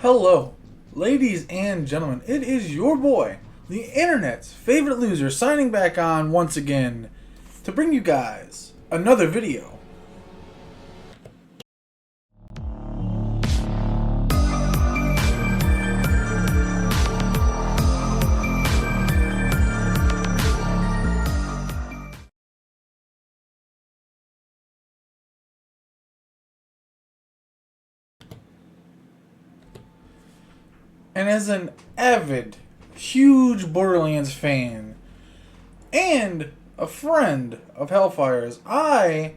Hello, ladies and gentlemen, it is your boy, the internet's favorite loser, signing back on once again to bring you guys another video. And as an avid, huge Borderlands fan and a friend of Hellfire's, I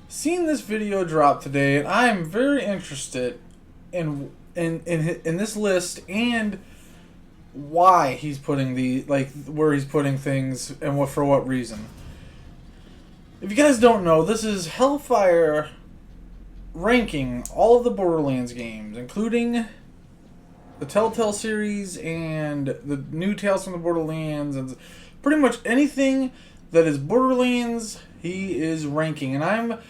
seen this video drop today, and I am very interested in this list and why he's putting where he's putting things and for what reason. If you guys don't know, this is Hellfire ranking all of the Borderlands games, including the Telltale series and the new Tales from the Borderlands, and pretty much anything that is Borderlands, he is ranking. And I have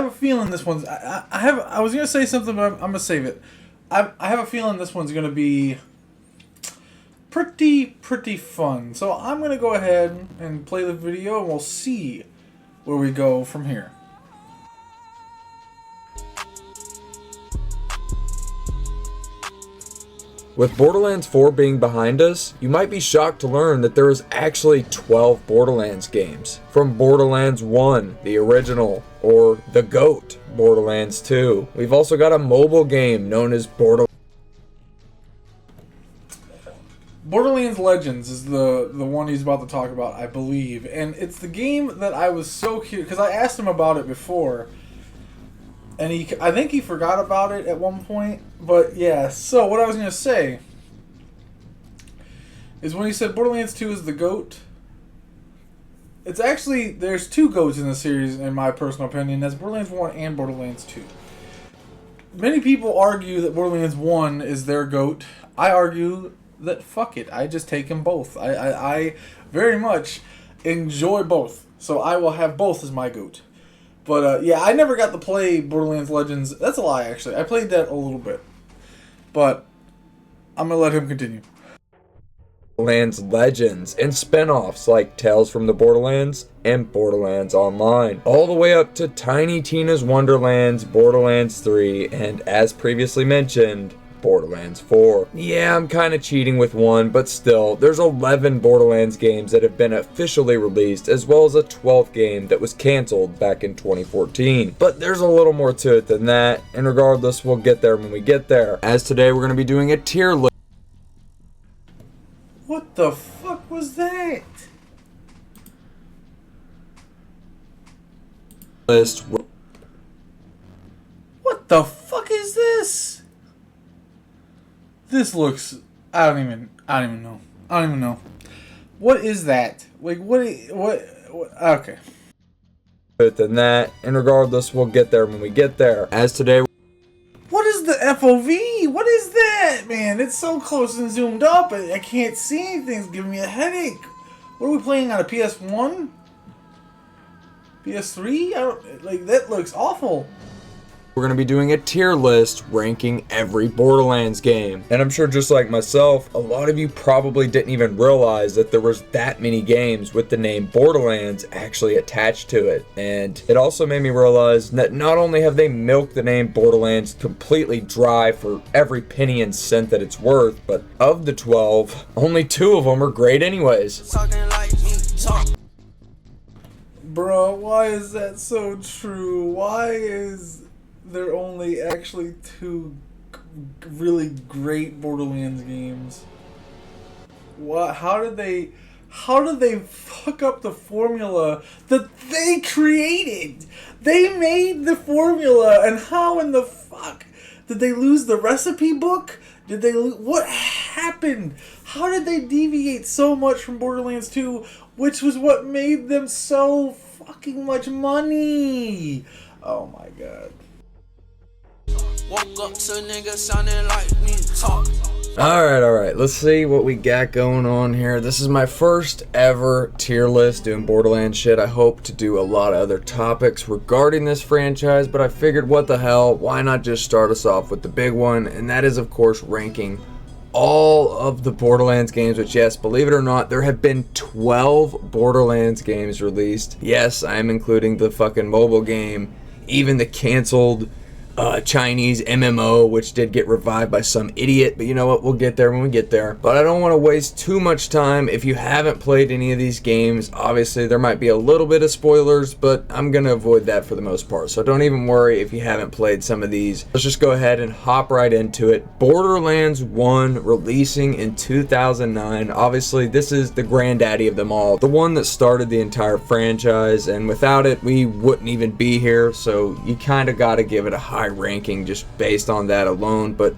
a feeling this one's... I was going to say something, but I'm going to save it. I have a feeling this one's going to be pretty fun. So I'm going to go ahead and play the video, and we'll see where we go from here. With Borderlands 4 being behind us, you might be shocked to learn that there is actually 12 Borderlands games. From Borderlands 1, the original, or the GOAT, Borderlands 2. We've also got a mobile game known as Borderlands Legends is the one he's about to talk about, I believe. And it's the game that I was so curious, because I asked him about it before, and I think he forgot about it at one point. But yeah, so what I was going to say is when he said Borderlands 2 is the GOAT, it's actually, there's two GOATs in the series, in my personal opinion. That's Borderlands 1 and Borderlands 2. Many people argue that Borderlands 1 is their GOAT. I argue that fuck it, I just take them both. I very much enjoy both, so I will have both as my GOAT. But yeah, I never got to play Borderlands Legends. That's a lie, actually. I played that a little bit, but I'm gonna let him continue. Borderlands Legends and spin-offs like Tales from the Borderlands and Borderlands Online, all the way up to Tiny Tina's Wonderlands, Borderlands 3, and as previously mentioned, Borderlands 4. Yeah, I'm kind of cheating with one, but still, there's 11 Borderlands games that have been officially released, as well as a 12th game that was cancelled back in 2014. But there's a little more to it than that, and regardless, we'll get there when we get there. As today, we're going to be doing a tier list. What the fuck was that? What the fuck is this? This looks... I don't even know. I don't even know. What is that? Like, what okay. Than that, and regardless, we'll get there when we get there. As today... What is the FOV? What is that, man? It's so close and zoomed up, I can't see anything. It's giving me a headache. What are we playing on a PS1? PS3? That looks awful. We're going to be doing a tier list ranking every Borderlands game. And I'm sure just like myself, a lot of you probably didn't even realize that there was that many games with the name Borderlands actually attached to it. And it also made me realize that not only have they milked the name Borderlands completely dry for every penny and cent that it's worth, but of the 12, only 2 of them are great anyways. Bro, why is that so true? Why is there only actually 2 really great Borderlands games? What? How did they fuck up the formula that they created? They made the formula, and how in the fuck did they lose the recipe book? Did they what happened? How did they deviate so much from Borderlands 2, which was what made them so fucking much money? Oh my god. Woke up to niggas sounding like me talk. Alright, let's see what we got going on here. This is my first ever tier list doing Borderlands shit. I hope to do a lot of other topics regarding this franchise, but I figured what the hell, why not just start us off with the big one, and that is of course ranking all of the Borderlands games, which yes, believe it or not, there have been 12 Borderlands games released. Yes, I am including the fucking mobile game, even the canceled Chinese MMO, which did get revived by some idiot, but you know what, we'll get there when we get there. But I don't want to waste too much time. If you haven't played any of these games, obviously there might be a little bit of spoilers, but I'm gonna avoid that for the most part, so don't even worry if you haven't played some of these. Let's just go ahead and hop right into it. Borderlands 1 releasing in 2009. Obviously this is the granddaddy of them all, the one that started the entire franchise, and without it we wouldn't even be here, so you kind of got to give it a high ranking just based on that alone. But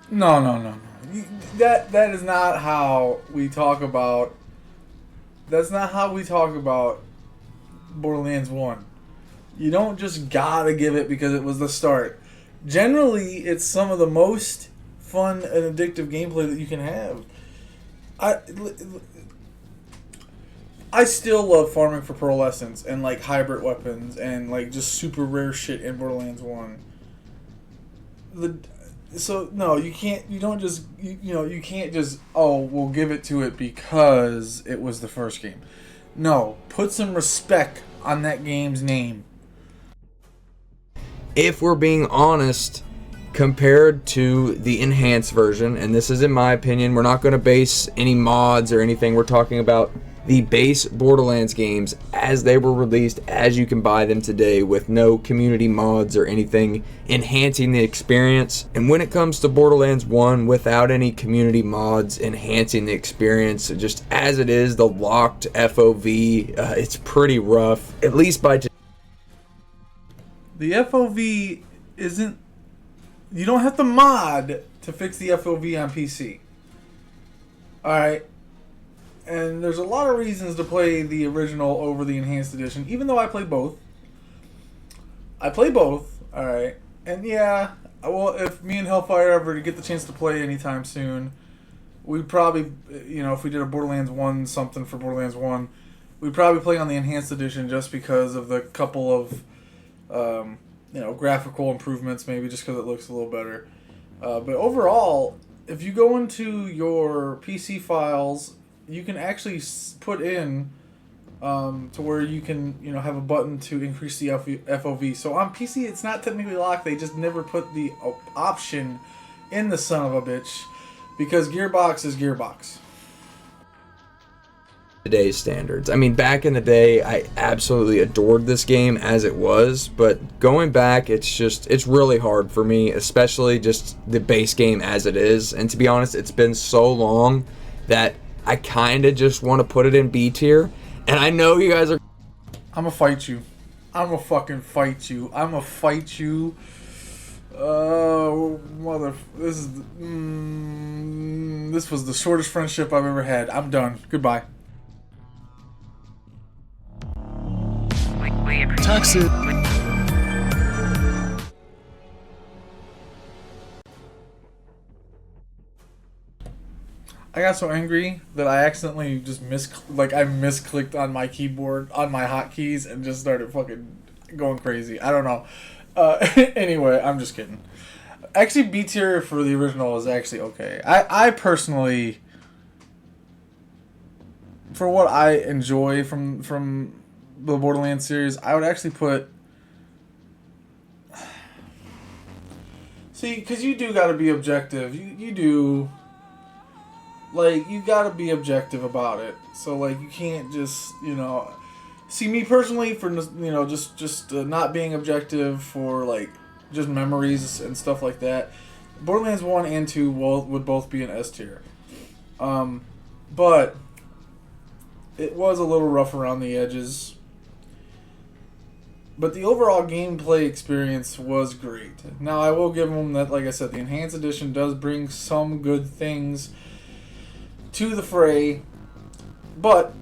no. That is not how we talk about. That's not how we talk about Borderlands 1. You don't just gotta give it because it was the start. Generally, it's some of the most fun and addictive gameplay that you can have. I still love farming for pearlescence and like hybrid weapons and like just super rare shit in Borderlands 1. So no, you can't. You don't just. You can't just. Oh, we'll give it to it because it was the first game. No, put some respect on that game's name. if we're being honest, compared to the enhanced version, and this is in my opinion, we're not going to base any mods or anything, we're talking about the base Borderlands games as they were released, as you can buy them today, with no community mods or anything enhancing the experience. And when it comes to Borderlands 1, without any community mods enhancing the experience, just as it is, the locked FOV, it's pretty rough, at least by the FOV isn't. You don't have to mod to fix the FOV on PC. Alright? And there's a lot of reasons to play the original over the enhanced edition, even though I play both. I play both, alright? And yeah, well, if me and Hellfire ever get the chance to play anytime soon, we'd probably, if we did a Borderlands 1 something for Borderlands 1, we'd probably play on the enhanced edition just because of the couple of, graphical improvements, maybe just because it looks a little better. But overall, if you go into your PC files, you can actually put in to where you can, have a button to increase the FOV. So on PC, it's not technically locked. They just never put the option in the son of a bitch because Gearbox is Gearbox. Today's standards. I mean, back in the day, I absolutely adored this game as it was, but going back, it's really hard for me, especially just the base game as it is. And to be honest, it's been so long that I kind of just want to put it in B tier. And I know you guys are... I'm gonna fight you. I'm gonna fucking fight you. I'm gonna fight you. This was the shortest friendship I've ever had. I'm done. Goodbye. Toxic. I got so angry that I accidentally just misclicked on my keyboard, on my hotkeys, and just started fucking going crazy. I don't know. Anyway, I'm just kidding. Actually, B tier for the original is actually okay. I personally, for what I enjoy from the Borderlands series, I would actually put... See, because you do got to be objective. You do... Like, you gotta be objective about it. So, like, you can't just, See, me personally, for, just not being objective for, like, just memories and stuff like that, Borderlands 1 and 2 would both be an S tier. But it was a little rough around the edges. But the overall gameplay experience was great. Now, I will give them that, like I said, the Enhanced Edition does bring some good things to the fray, but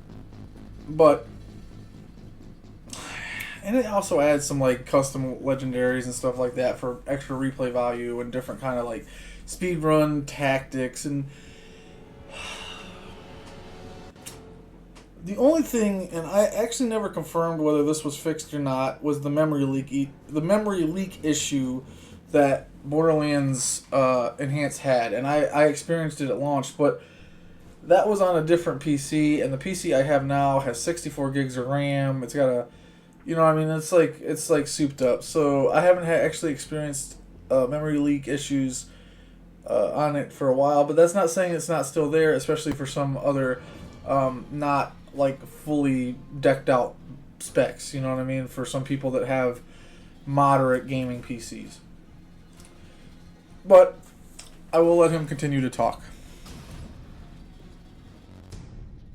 and it also adds some like custom legendaries and stuff like that for extra replay value and different kind of like speedrun tactics, and the only thing, and I actually never confirmed whether this was fixed or not, was the memory leak. The memory leak issue that Borderlands Enhanced had, and I experienced it at launch, but that was on a different PC, and the PC I have now has 64 gigs of RAM. It's got a, you know, I mean, it's like souped up. So I haven't actually experienced memory leak issues on it for a while, but that's not saying it's not still there, especially for some other not like fully decked out specs. You know what I mean? For some people that have moderate gaming PCs. But I will let him continue to talk.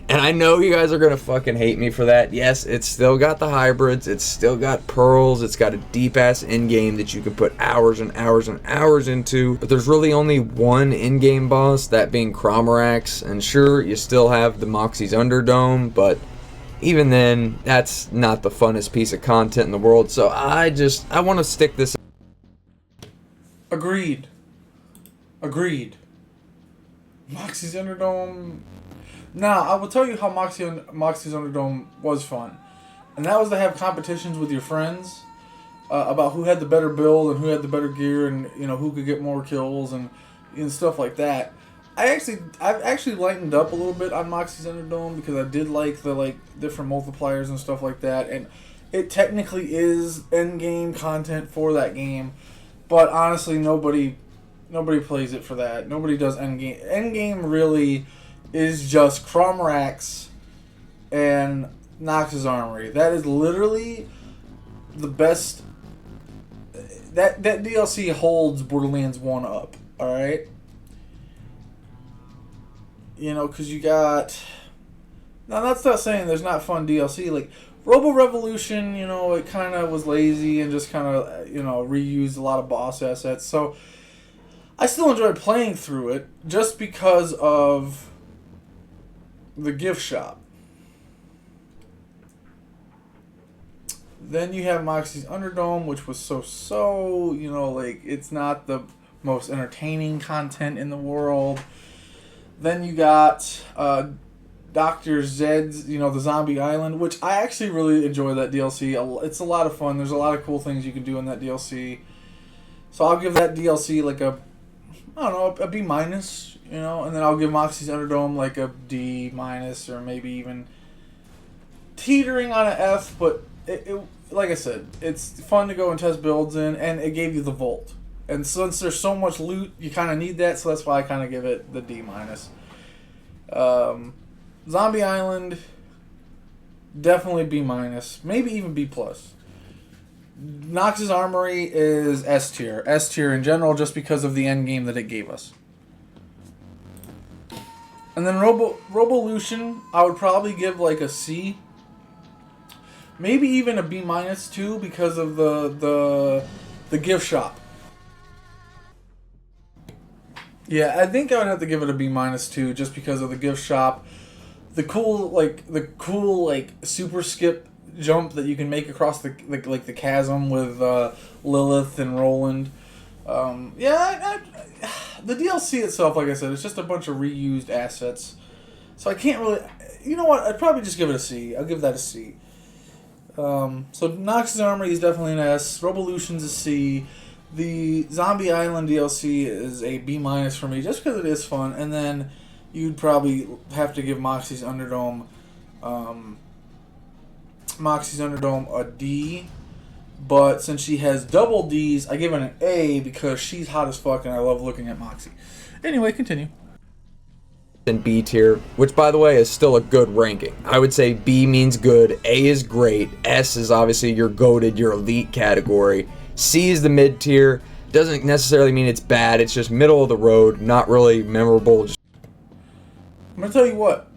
And I know you guys are going to fucking hate me for that. Yes, it's still got the hybrids. It's still got pearls. It's got a deep-ass in-game that you can put hours and hours and hours into. But there's really only one in-game boss, that being Cromarax. And sure, you still have the Moxie's Underdome, but even then, that's not the funnest piece of content in the world. So I want to stick this. Agreed. Moxie's Underdome. Now, I will tell you how Moxie's Underdome was fun. And that was to have competitions with your friends about who had the better build and who had the better gear and, you know, who could get more kills and stuff like that. I've actually lightened up a little bit on Moxie's Underdome because I did like the different multipliers and stuff like that. And it technically is end-game content for that game. But honestly, nobody plays it for that. Nobody does endgame. Endgame really is just Cromarax and Nox's Armory. That is literally the best. That DLC holds Borderlands 1 up. Alright? You know, because you got. Now, that's not saying there's not fun DLC. Like, Robo Revolution, you know, it kind of was lazy and just kind of, you know, reused a lot of boss assets. So, I still enjoyed playing through it just because of the gift shop. Then you have Moxie's Underdome, which was so, you know, like, it's not the most entertaining content in the world. Then you got Dr. Zed's, you know, the Zombie Island, which I actually really enjoy that DLC. It's a lot of fun. There's a lot of cool things you can do in that DLC. So I'll give that DLC like a, I don't know, a B minus, you know, and then I'll give Moxie's Underdome like a D minus or maybe even teetering on an F, but it like I said, it's fun to go and test builds in, and it gave you the Volt. And since there's so much loot, you kind of need that, so that's why I kind of give it the D minus. Zombie Island, definitely B minus, maybe even B plus. Nox's Armory is S tier. S tier in general, just because of the end game that it gave us. And then Robolution, I would probably give like a C. Maybe even a B minus too, because of the gift shop. Yeah, I think I would have to give it a B minus too, just because of the gift shop. The cool super skip jump that you can make across the chasm with Lilith and Roland. The DLC itself, like I said, it's just a bunch of reused assets. So I can't really, you know what? I'd probably just give it a C. I'll give that a C. So Nox's Armory is definitely an S. Robolution's a C. The Zombie Island DLC is a B minus for me, just because it is fun. And then you'd probably have to give Moxie's Underdome a D. But since she has double D's, I give it an A because she's hot as fuck and I love looking at Moxie. Anyway, continue. In B tier, which by the way is still a good ranking. I would say B means good, A is great, S is obviously your goated, your elite category, C is the mid tier. Doesn't necessarily mean it's bad, it's just middle of the road, not really memorable. I'm gonna tell you what,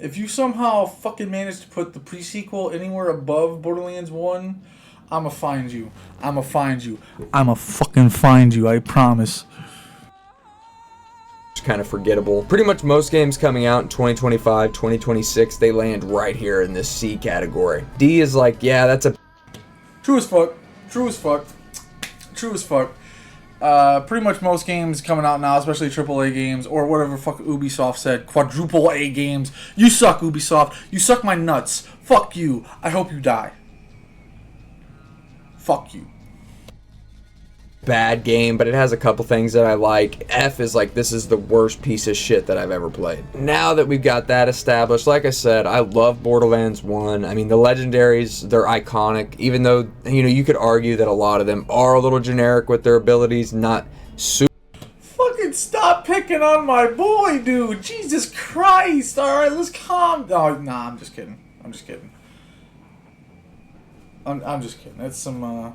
if you somehow fucking manage to put the pre-sequel anywhere above Borderlands 1, I'ma find you. I'ma fucking find you, I promise. Kind of forgettable. Pretty much most games coming out in 2025, 2026, they land right here in this C category. D is like, yeah, that's a... True as fuck. Pretty much most games coming out now, especially AAA games, or whatever fuck Ubisoft said, quadruple A games. You suck, Ubisoft. You suck my nuts. Fuck you. I hope you die. Fuck you. Bad game, but it has a couple things that I like. F is like, this is the worst piece of shit that I've ever played. Now that we've got that established, like I said, I love Borderlands 1. I mean, the legendaries, they're iconic, even though, you know, you could argue that a lot of them are a little generic with their abilities, not super. Fucking stop picking on my boy, dude. Jesus Christ. Alright, let's calm down. Oh, nah, I'm just kidding. I'm just kidding. I'm just kidding. It's some,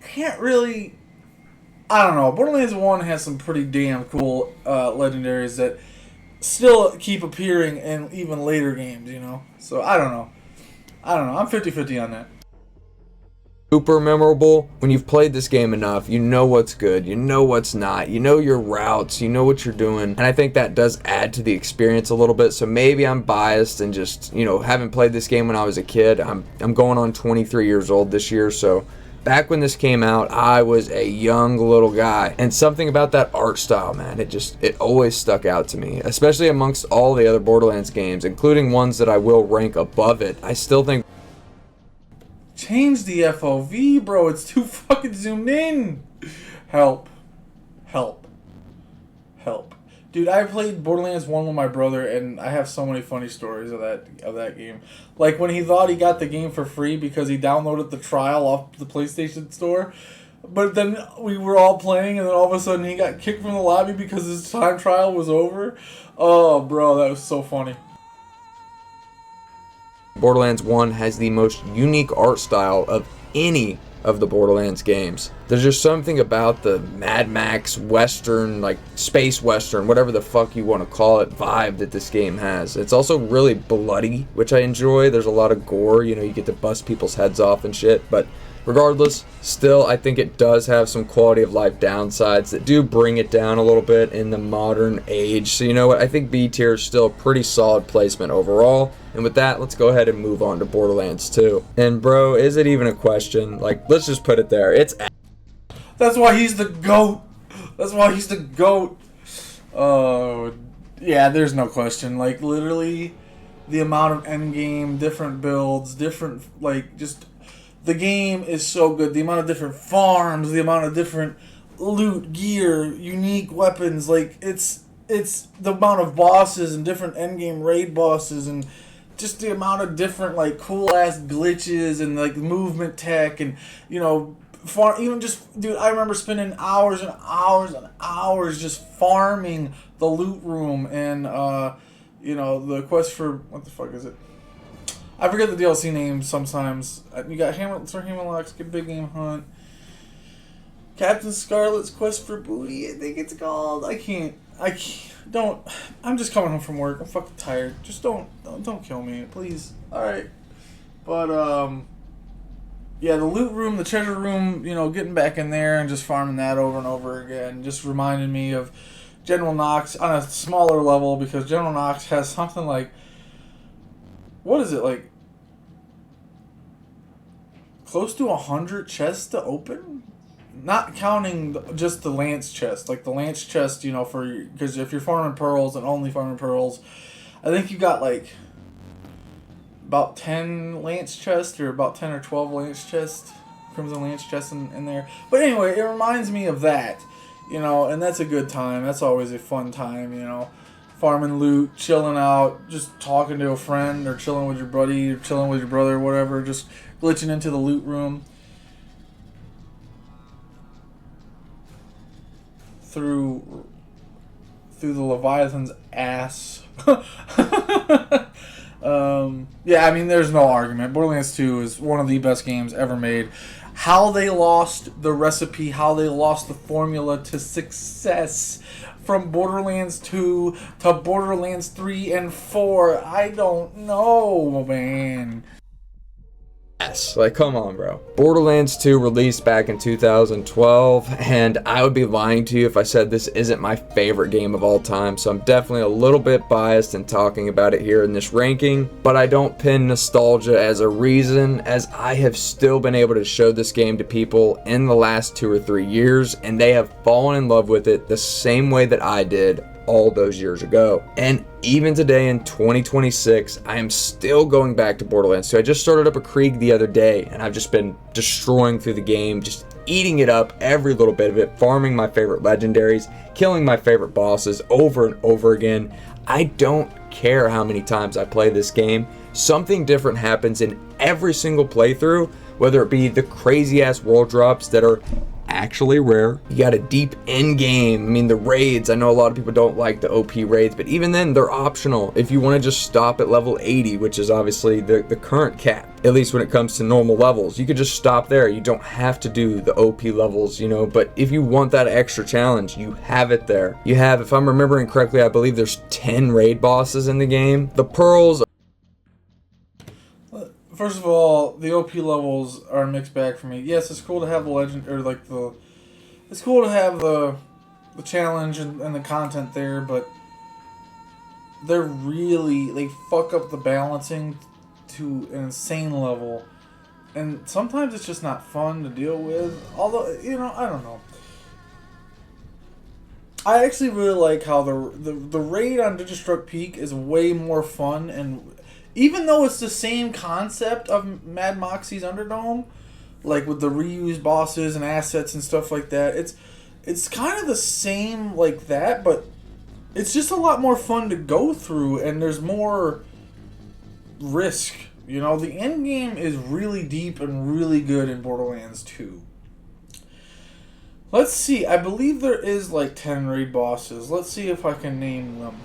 can't really... I don't know. Borderlands 1 has some pretty damn cool legendaries that still keep appearing in even later games, you know? So, I don't know. I'm 50-50 on that. Super memorable. When you've played this game enough, you know what's good, you know what's not, you know your routes, you know what you're doing, and I think that does add to the experience a little bit. So maybe I'm biased and just, you know, haven't played this game when I was a kid. I'm going on 23 years old this year, so back when this came out, I was a young little guy, and something about that art style, man, it always stuck out to me, especially amongst all the other Borderlands games, including ones that I will rank above it. I still think... Change the FOV, bro. It's too fucking zoomed in. Help. Dude, I played Borderlands 1 with my brother, and I have so many funny stories of that game. Like, when he thought he got the game for free because he downloaded the trial off the PlayStation Store, but then we were all playing, and then all of a sudden he got kicked from the lobby because his time trial was over. Oh, bro, that was so funny. Borderlands 1 has the most unique art style of any of the Borderlands games. There's just something about the Mad Max Western, like space Western, whatever the fuck you want to call it, vibe that this game has. It's also really bloody, which I enjoy. There's a lot of gore, you know, you get to bust people's heads off and shit, but regardless, still, I think it does have some quality of life downsides that do bring it down a little bit in the modern age. So you know what, I think B tier is still a pretty solid placement overall. And with that, let's go ahead and move on to Borderlands 2. And bro, is it even a question? Like, let's just put it there. It's... That's why he's the GOAT. Yeah, there's no question. Like, literally, the amount of endgame, different builds, different, like, just... The game is so good. The amount of different farms, the amount of different loot, gear, unique weapons. Like, it's the amount of bosses and different endgame raid bosses and just the amount of different, like, cool-ass glitches and, like, movement tech and, you know, even just, dude, I remember spending hours and hours and hours just farming the loot room and, you know, the quest for, what the fuck is it? I forget the DLC names sometimes. You got Sir Hammerlock's Big Game Hunt. Captain Scarlet's Quest for Booty, I think it's called. I'm just coming home from work. I'm fucking tired. Just don't kill me, please. Alright. But, yeah, the loot room, the treasure room, you know, getting back in there and just farming that over and over again just reminded me of General Knox on a smaller level, because General Knox has something like, what is it, like, close to 100 chests to open? Not counting just the Lance chest. Like, the Lance chest, you know, because if you're farming pearls and only farming pearls, I think you got, like, about 10 Lance chests, or about 10 or 12 Lance chests, Crimson Lance chests in there. But anyway, it reminds me of that, you know, and that's a good time. That's always a fun time, you know. Farming loot, chilling out, just talking to a friend, or chilling with your buddy, or chilling with your brother, whatever, just glitching into the loot room through the Leviathan's ass. Yeah, I mean, there's no argument. Borderlands 2 is one of the best games ever made. How they lost the recipe, how they lost the formula to success from Borderlands 2 to Borderlands 3 and 4, I don't know, man. mess. Like, come on, bro. Borderlands 2 released back in 2012, and I would be lying to you if I said this isn't my favorite game of all time, so I'm definitely a little bit biased in talking about it here in this ranking, but I don't pin nostalgia as a reason, as I have still been able to show this game to people in the last 2 or 3 years, and they have fallen in love with it the same way that I did all those years ago. And even today in 2026, I am still going back to Borderlands 2. I just started up a Krieg the other day, and I've just been destroying through the game, just eating it up, every little bit of it, farming my favorite legendaries, killing my favorite bosses over and over again. I don't care how many times I play this game. Something different happens in every single playthrough, whether it be the crazy ass world drops that are actually rare. You got a deep end game. I mean, the raids, I know a lot of people don't like the OP raids, but even then they're optional if you want to just stop at level 80, which is obviously the current cap, at least when it comes to normal levels. You could just stop there. You don't have to do the OP levels, you know, but if you want that extra challenge, you have it there. You have, if I'm remembering correctly, I believe there's 10 raid bosses in the game. The pearls. First of all, the OP levels are a mixed bag for me. Yes, it's cool to have the legend, or like it's cool to have the challenge and the content there, but they're really, they fuck up the balancing to an insane level, and sometimes it's just not fun to deal with. Although, you know, I don't know. I actually really like how the raid on Digistruct Peak is way more fun, and even though it's the same concept of Mad Moxie's Underdome, like with the reused bosses and assets and stuff like that, it's kind of the same like that, but it's just a lot more fun to go through, and there's more risk. You know, the end game is really deep and really good in Borderlands 2. Let's see, I believe there is like 10 raid bosses. Let's see if I can name them.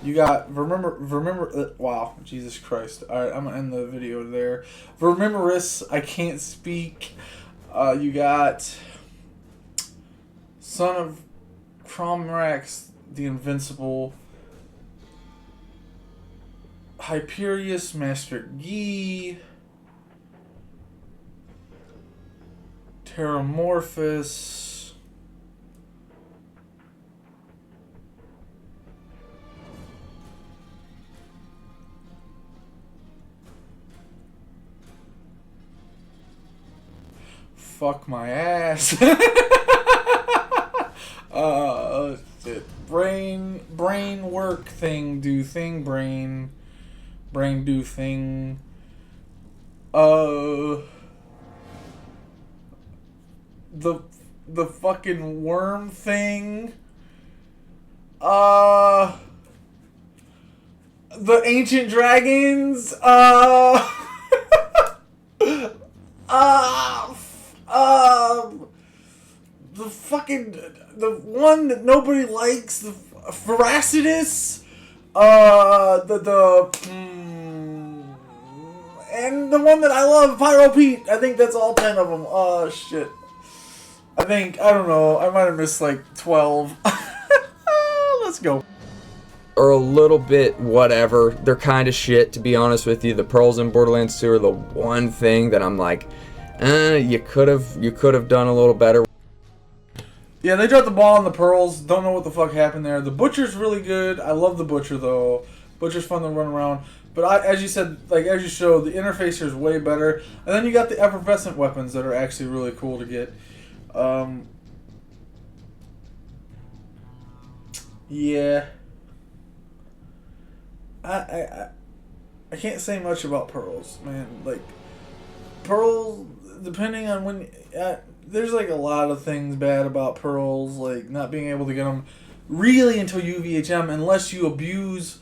You got wow, Jesus Christ. Alright, I'm going to end the video there. Vermimorous, I can't speak. You got Son of Cromrax, the Invincible. Hyperius, Master Yi. Terramorphous. Fuck my ass. Brain work thing do thing brain do thing. The fucking worm thing. The ancient dragons. The fucking, the one that nobody likes, the Veracitus, and the one that I love, Pyro Pete. I think that's all 10 of them. Oh, shit. I don't know, I might have missed like 12. Let's go. Are a little bit whatever. They're kind of shit, to be honest with you. The pearls in Borderlands 2 are the one thing that I'm like, you could have done a little better. Yeah, they dropped the ball on the pearls. Don't know what the fuck happened there. The butcher's really good. I love the butcher though. Butcher's fun to run around. But as you said, like as you showed, the interface here is way better. And then you got the effervescent weapons that are actually really cool to get. Yeah. I can't say much about pearls, man. Like pearls, depending on when. There's like a lot of things bad about pearls, like not being able to get them really until UVHM, unless you abuse,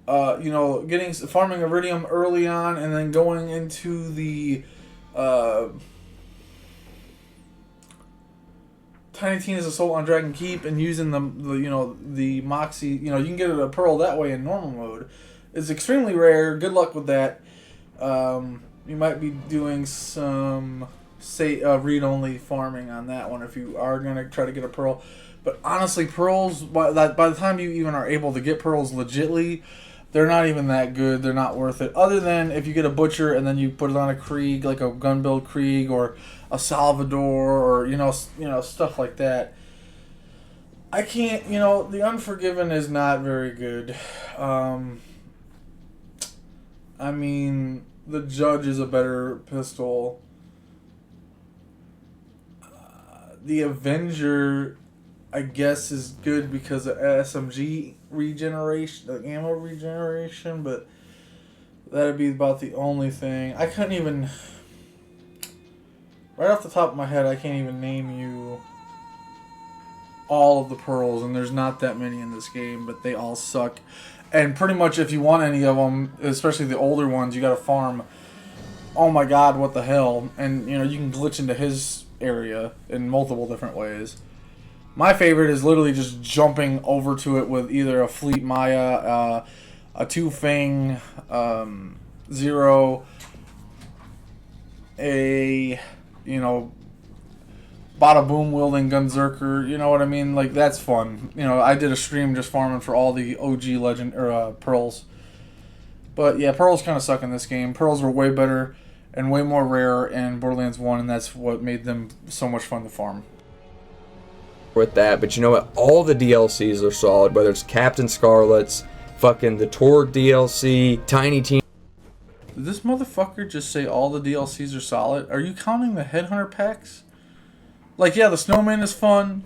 farming iridium early on and then going into the Tiny Tina's Assault on Dragon Keep and using the Moxie. You can get a pearl that way in normal mode. It's extremely rare. Good luck with that. You might be doing some read-only farming on that one if you are going to try to get a pearl. But honestly, pearls, by the time you even are able to get pearls legitly, They're not even that good. They're not worth it. Other than if you get a Butcher and then you put it on a Krieg, like a gun build Krieg or a Salvador or stuff like that. I can't. The Unforgiven is not very good. I mean, the Judge is a better pistol. The Avenger, I guess, is good because of SMG regeneration, the ammo regeneration, but that'd be about the only thing. I couldn't even, right off the top of my head, I can't even name you all of the pearls, and there's not that many in this game, but they all suck. And pretty much if you want any of them, especially the older ones, you gotta farm. Oh my god, what the hell. And, you can glitch into his area in multiple different ways. My favorite is literally just jumping over to it with either a Fleet Maya, a Two Fang, Zero, a, Bada Boom wielding Gunzerker. You know what I mean? Like, that's fun. I did a stream just farming for all the OG legend or pearls. But yeah, pearls kind of suck in this game. Pearls were way better and way more rare in Borderlands 1, and that's what made them so much fun to farm. With that, but you know what? All the DLCs are solid, whether it's Captain Scarlet's, fucking the Torg DLC, Tiny Teen. Did this motherfucker just say all the DLCs are solid? Are you counting the Headhunter packs? Like, yeah, the Snowman is fun.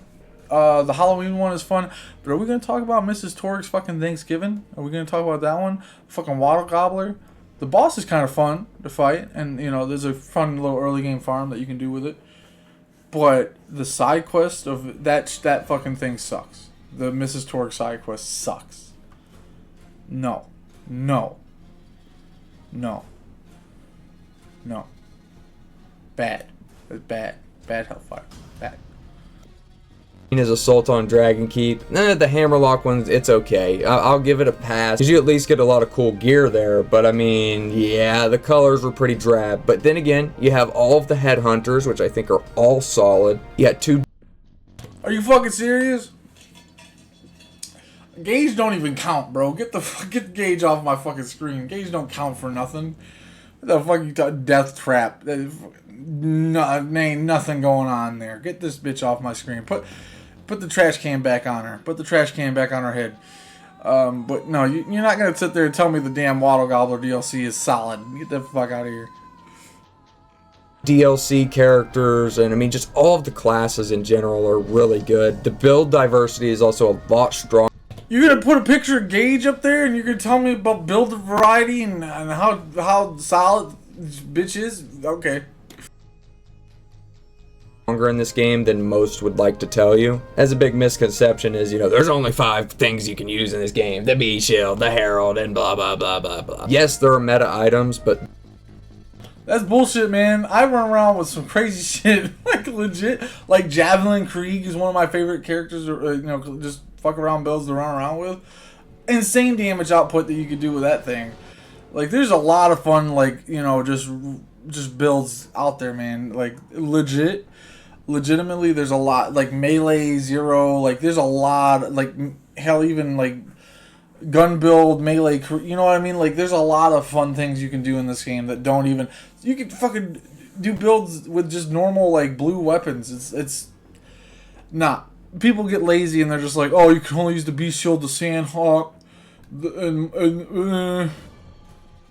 The Halloween one is fun. But are we going to talk about Mrs. Torg's fucking Thanksgiving? Are we going to talk about that one? Fucking Waddle Gobbler? The boss is kind of fun to fight. And, there's a fun little early game farm that you can do with it. But the side quest of that fucking thing sucks. The Mrs. Torg side quest sucks. No. Bad. It's bad. Bad Hellfire. Bad. His Assault on Dragon Keep. The Hammerlock ones, it's okay. I'll give it a pass, because you at least get a lot of cool gear there. But I mean, yeah, the colors were pretty drab. But then again, you have all of the Headhunters, which I think are all solid. You got 2. Are you fucking serious? Gauge don't even count, bro. Get Gauge off my fucking screen. Gauge don't count for nothing. What the fuck you talking? Death Trap. No, ain't nothing going on there. Get this bitch off my screen. Put the trash can back on her. Put the trash can back on her head. But no, you're not gonna sit there and tell me the damn Waddle Gobbler DLC is solid. Get the fuck out of here. DLC characters, and I mean, just all of the classes in general are really good. The build diversity is also a lot stronger. You're gonna put a picture of Gauge up there, and you're gonna tell me about build variety and how solid this bitch is? Okay. Longer in this game than most would like to tell you. As a big misconception is, there's only 5 things you can use in this game. The Bee Shield, the Herald, and blah, blah, blah, blah, blah. Yes, there are meta items, but... That's bullshit, man. I run around with some crazy shit. Like, legit. Like, Javelin Krieg is one of my favorite characters, just fuck around builds to run around with. Insane damage output that you could do with that thing. Like, there's a lot of fun, like, just builds out there, man. Like, legitimately, there's a lot, like melee Zero, like there's a lot, like hell, even like gun build melee, you know what I mean? Like there's a lot of fun things you can do in this game that don't even, you can fucking do builds with just normal like blue weapons. It's not, people get lazy and they're just like, oh, you can only use the Beast Shield, the Sandhawk,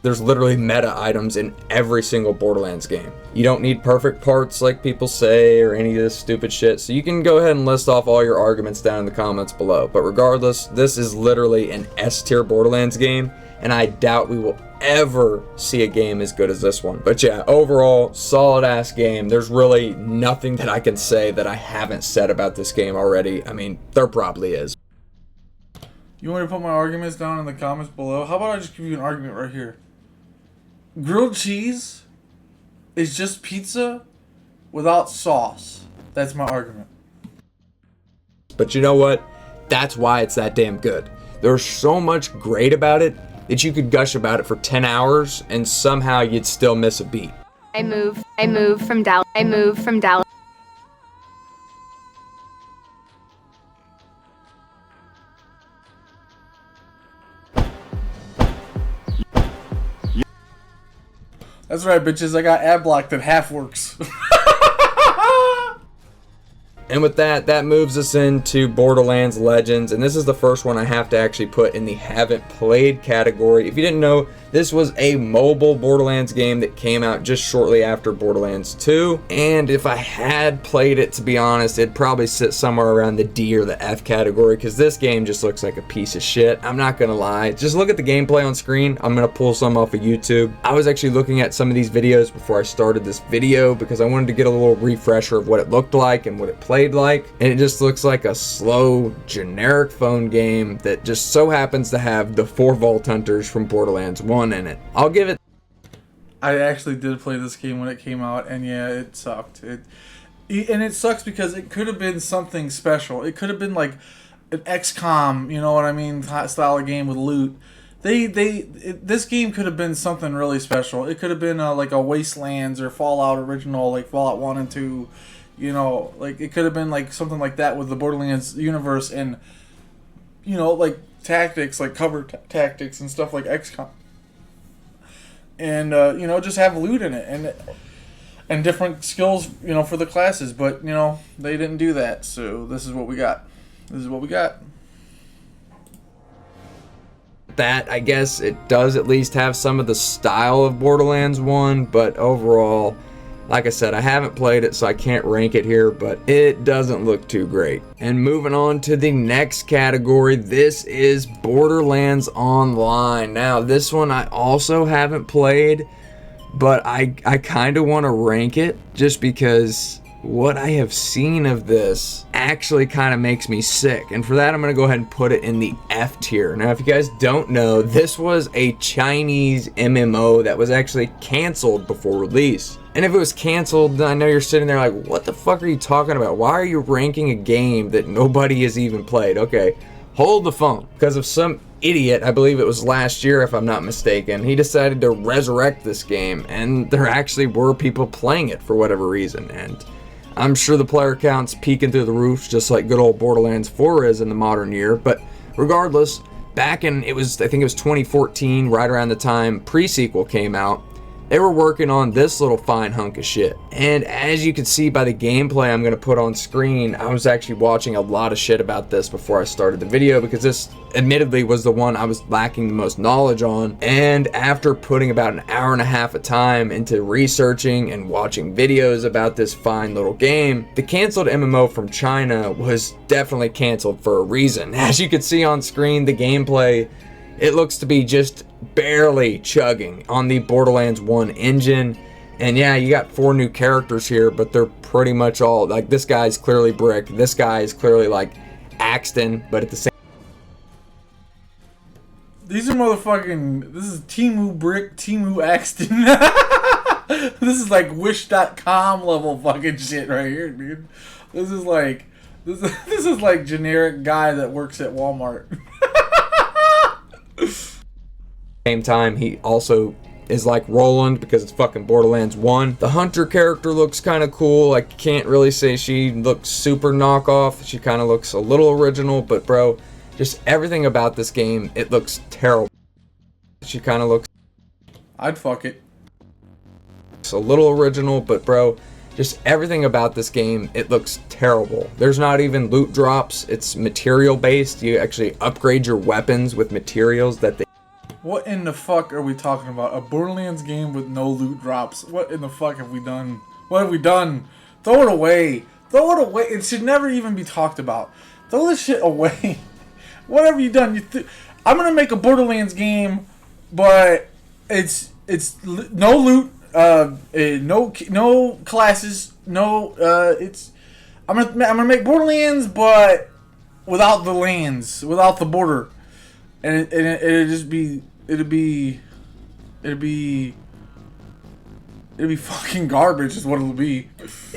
There's literally meta items in every single Borderlands game. You don't need perfect parts like people say or any of this stupid shit, so you can go ahead and list off all your arguments down in the comments below. But regardless, this is literally an S-tier Borderlands game, and I doubt we will ever see a game as good as this one. But yeah, overall, solid-ass game. There's really nothing that I can say that I haven't said about this game already. I mean, there probably is. You want me to put my arguments down in the comments below? How about I just give you an argument right here? Grilled cheese is just pizza without sauce. That's my argument. But you know what? That's why it's that damn good. There's so much great about it that you could gush about it for 10 hours and somehow you'd still miss a beat. I moved from Dallas. That's right, bitches. I got ad block that half works. And with that, that moves us into Borderlands Legends, and this is the first one I have to actually put in the haven't played category. If you didn't know, this was a mobile Borderlands game that came out just shortly after Borderlands 2, and if I had played it, to be honest, it'd probably sit somewhere around the D or the F category, because this game just looks like a piece of shit. I'm not gonna lie. Just look at the gameplay on screen. I'm gonna pull some off of YouTube. I was actually looking at some of these videos before I started this video, because I wanted to get a little refresher of what it looked like and what it played like, and it just looks like a slow, generic phone game that just so happens to have the 4 Vault Hunters from Borderlands 1 in it. I'll give it... I actually did play this game when it came out, and yeah, it sucked. And it sucks because it could have been something special. It could have been like an XCOM, you know what I mean, style of game with loot. This game could have been something really special. It could have been like a Wastelands or Fallout original, like Fallout 1 and 2. You know, like it could have been like something like that with the Borderlands universe, and you know, like tactics, like cover tactics and stuff like XCOM, and you know, just have loot in it and different skills, you know, for the classes. But you know, they didn't do that, so this is what we got. This is what we got. That, I guess, it does at least have some of the style of Borderlands 1, but overall, like I said, I haven't played it, so I can't rank it here, but it doesn't look too great. And moving on to the next category, this is Borderlands Online. Now, this one I also haven't played, but I kind of want to rank it just because what I have seen of this actually kind of makes me sick. And for that, I'm going to go ahead and put it in the F tier. Now, if you guys don't know, this was a Chinese MMO that was actually canceled before release. And if it was canceled, then I know you're sitting there like, what the fuck are you talking about? Why are you ranking a game that nobody has even played? Okay, hold the phone. Because of some idiot, I believe it was last year if I'm not mistaken, he decided to resurrect this game. And there actually were people playing it for whatever reason. And I'm sure the player count's peeking through the roof, just like good old Borderlands 4 is in the modern year. But regardless, back in, I think it was 2014, right around the time pre-sequel came out, they were working on this little fine hunk of shit. And as you can see by the gameplay I'm going to put on screen, I was actually watching a lot of shit about this before I started the video, because this admittedly was the one I was lacking the most knowledge on. And after putting about an hour and a half of time into researching and watching videos about this fine little game, the canceled MMO from China was definitely canceled for a reason. As you can see on screen, the gameplay, it looks to be just barely chugging on the Borderlands 1 engine. And yeah, you got 4 new characters here, but they're pretty much all, like, this guy's clearly Brick, this guy is clearly, like, Axton, but at the same... These are motherfucking... This is Timu Brick, Timu Axton. This is like Wish.com level fucking shit right here, dude. This is like... This is like generic guy that works at Walmart. Same time, he also is like Roland because it's fucking Borderlands 1. The Hunter character looks kind of cool. I can't really say she looks super knockoff. She kind of looks a little original, but bro, just everything about this game, it looks terrible. She kind of looks... I'd fuck it. It's a little original, but bro, just everything about this game, it looks terrible. There's not even loot drops. It's material based. You actually upgrade your weapons with materials that they... What in the fuck are we talking about? A Borderlands game with no loot drops. What in the fuck have we done? What have we done? Throw it away. Throw it away. It should never even be talked about. Throw this shit away. What have you done? I'm gonna make a Borderlands game, but it's no loot, no classes, I'm gonna make Borderlands, but without the lands, without the border, and it'd be fucking garbage is what it'll be.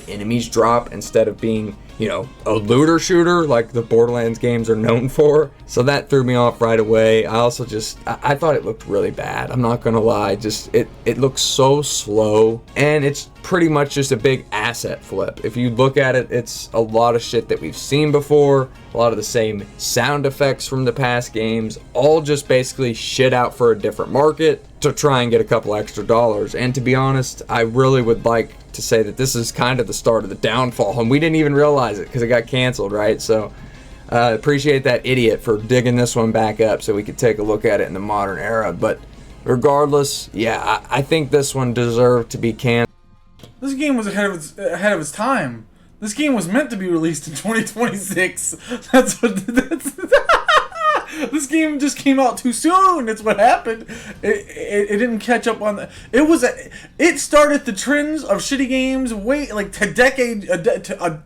Enemies drop instead of being, you know, a looter shooter like the Borderlands games are known for. So that threw me off right away. I also I thought it looked really bad. I'm not gonna lie. Just it looks so slow, and it's pretty much just a big asset flip. If you look at it, it's a lot of shit that we've seen before, a lot of the same sound effects from the past games, all just basically shit out for a different market to try and get a couple extra dollars. And to be honest, I really would like to say that this is kind of the start of the downfall, and we didn't even realize it because it got canceled, right? So appreciate that idiot for digging this one back up so we could take a look at it in the modern era. But regardless, yeah, I think this one deserved to be canceled. This game was ahead of its time. This game was meant to be released in 2026. This game just came out too soon. That's what happened. It didn't catch up on the. It started the trends of shitty games like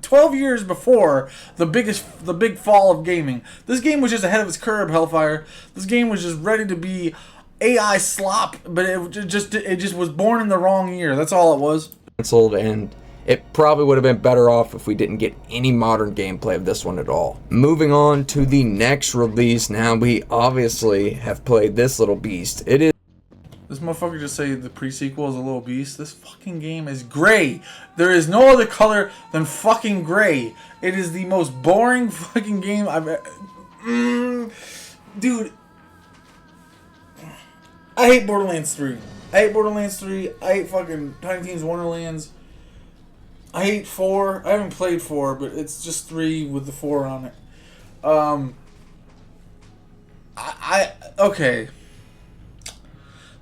12 years before the big fall of gaming. This game was just ahead of its curve, Hellfire. This game was just ready to be AI slop, but it just was born in the wrong year. That's all it was. Canceled, and it probably would have been better off if we didn't get any modern gameplay of this one at all. Moving on to the next release. Now, we obviously have played this little beast. It is. This motherfucker just say the pre-sequel is a little beast. This fucking game is gray. There is no other color than fucking gray. It is the most boring fucking game I've ever. Dude. I hate Borderlands 3. I hate fucking Tiny Tina's Wonderlands. I hate 4. I haven't played 4, but it's just 3 with the 4 on it. Okay.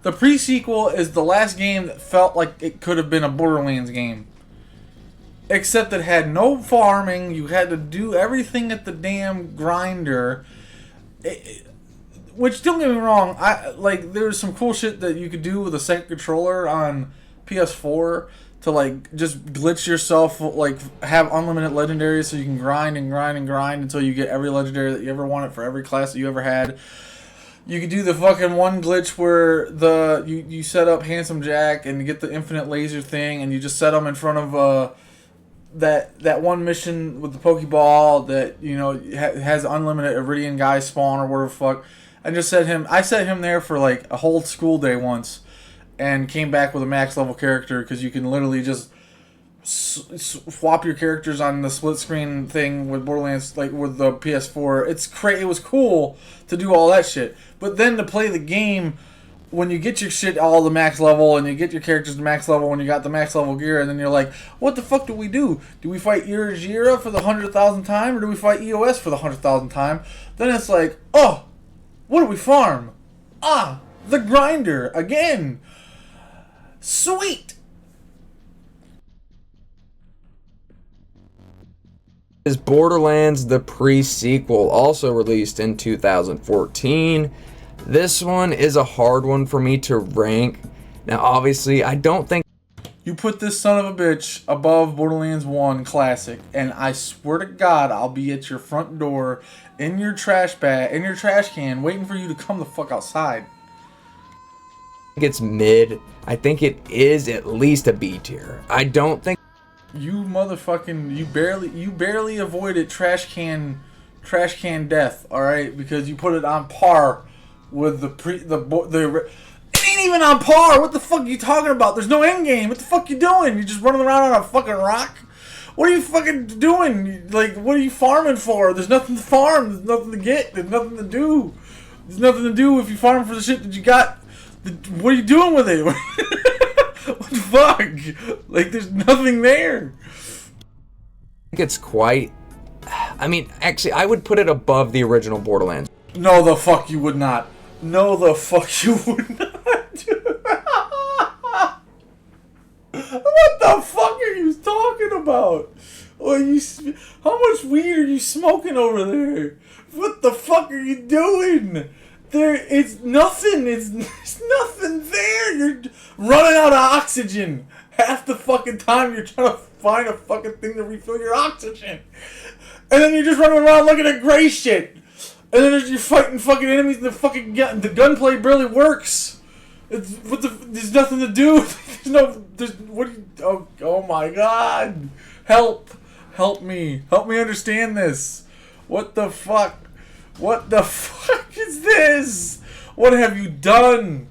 The pre-sequel is the last game that felt like it could have been a Borderlands game. Except it had no farming. You had to do everything at the damn grinder. Which, don't get me wrong, there's some cool shit that you could do with a second controller on PS4 to, like, just glitch yourself, like, have unlimited legendaries so you can grind and grind and grind until you get every legendary that you ever wanted for every class that you ever had. You could do the fucking one glitch where you set up Handsome Jack and you get the infinite laser thing, and you just set him in front of that one mission with the Pokeball that, you know, has unlimited Iridian guy spawn or whatever the fuck. I set him there for like a whole school day once, and came back with a max level character because you can literally just swap your characters on the split screen thing with Borderlands, like with the PS4. It was cool to do all that shit, but then to play the game when you get your shit all the max level and you get your characters to max level when you got the max level gear, and then you're like, what the fuck do we do? Do we fight Irajira for the 100,000th time, or do we fight EOS for the 100,000th time? Then it's like, oh, what do we farm? The grinder again. Sweet. Is Borderlands the pre-sequel, also released in 2014. This one is a hard one for me to rank. Now, obviously, I don't think you put this son of a bitch above Borderlands 1 Classic, and I swear to God, I'll be at your front door in your trash can, waiting for you to come the fuck outside. it's mid. I think it is at least a B tier. I don't think you motherfucking you barely avoided trash can death, all right, because you put it on par with the it ain't even on par. What the fuck are you talking about? There's no end game. What the fuck you doing? You just running around on a fucking rock? What are you fucking doing? Like, what are you farming for? There's nothing to farm. There's nothing to get. There's nothing to do. There's nothing to do if you farm for the shit that you got. What are you doing with it? What the fuck? Like, there's nothing there. I think it's quite... I mean, actually, I would put it above the original Borderlands. No, the fuck you would not. No, the fuck you would not. What the fuck are you talking about? How much weed are you smoking over there? What the fuck are you doing? It's nothing. There's nothing there. You're running out of oxygen. Half the fucking time you're trying to find a fucking thing to refill your oxygen. And then you're just running around looking at gray shit. And then you're fighting fucking enemies and the gunplay barely works. There's nothing to do. Oh my god. Help me understand this. What the fuck is this? What have you done?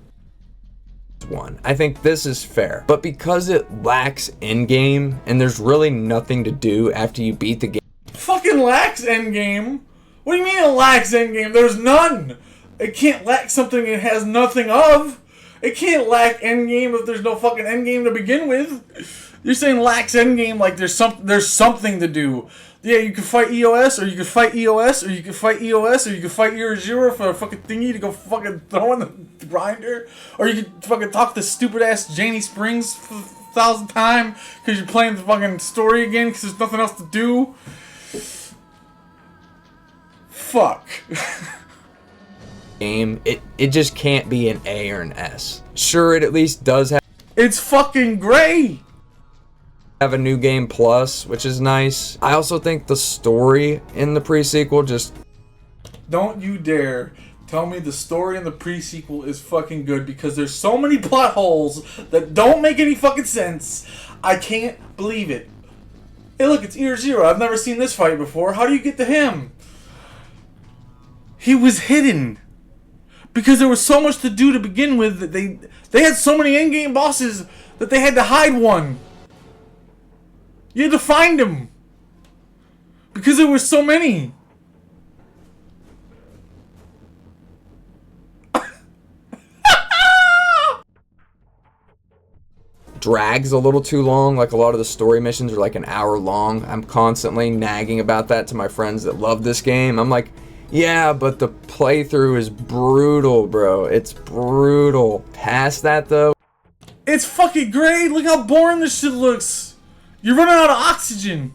One. I think this is fair. But because it lacks endgame and there's really nothing to do after you beat the game. Fucking lacks endgame? What do you mean it lacks endgame? There's none. It can't lack something it has nothing of. It can't lack endgame if there's no fucking endgame to begin with. You're saying lacks endgame like there's something to do. Yeah, you can fight EOS, or you can fight EOS, or you can fight EOS, or you can fight Year Zero for a fucking thingy to go fucking throw in the grinder, or you can fucking talk to stupid ass Janie Springs for the 1,000th time because you're playing the fucking story again because there's nothing else to do. Fuck. Game, it just can't be an A or an S. Sure, it at least does have It's fucking great. a new game plus, which is nice. I also think the story in the pre-sequel just Don't you dare tell me the story in the pre-sequel is fucking good, because there's so many plot holes that don't make any fucking sense. I can't believe it. Hey look, it's Year Zero. I've never seen this fight before. How do you get to him? He was hidden. Because there was so much to do to begin with that they had so many in-game bosses that they had to hide one. You had to find him. Because there were so many. drags a little too long. Like a lot of the story missions are like an hour long. I'm constantly nagging about that to my friends that love this game. I'm like, yeah, but the playthrough is brutal, bro. It's brutal. Past that, though, It's fucking great. Look how boring this shit looks. You're running out of oxygen.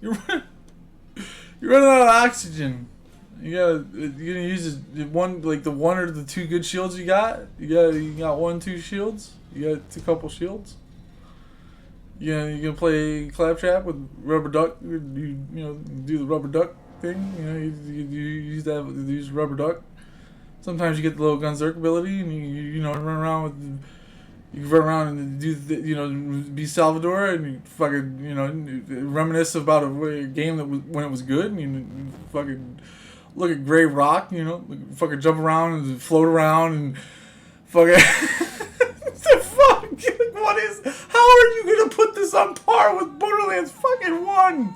You're running out of oxygen. You're gonna use one, like the one or the two good shields you got. You got 1, 2 shields. You got a couple shields. You gonna play claptrap with rubber duck. You know, do the rubber duck thing. You know, you use rubber duck. Sometimes you get the little gunzerk ability, and you know, run around with. You can run around and do be Salvador, and you fucking, you know, reminisce about a game that was when it was good, and you fucking look at Gray Rock, you know, fucking jump around and float around and fucking. The fuck? What is? How are you gonna put this on par with Borderlands fucking 1?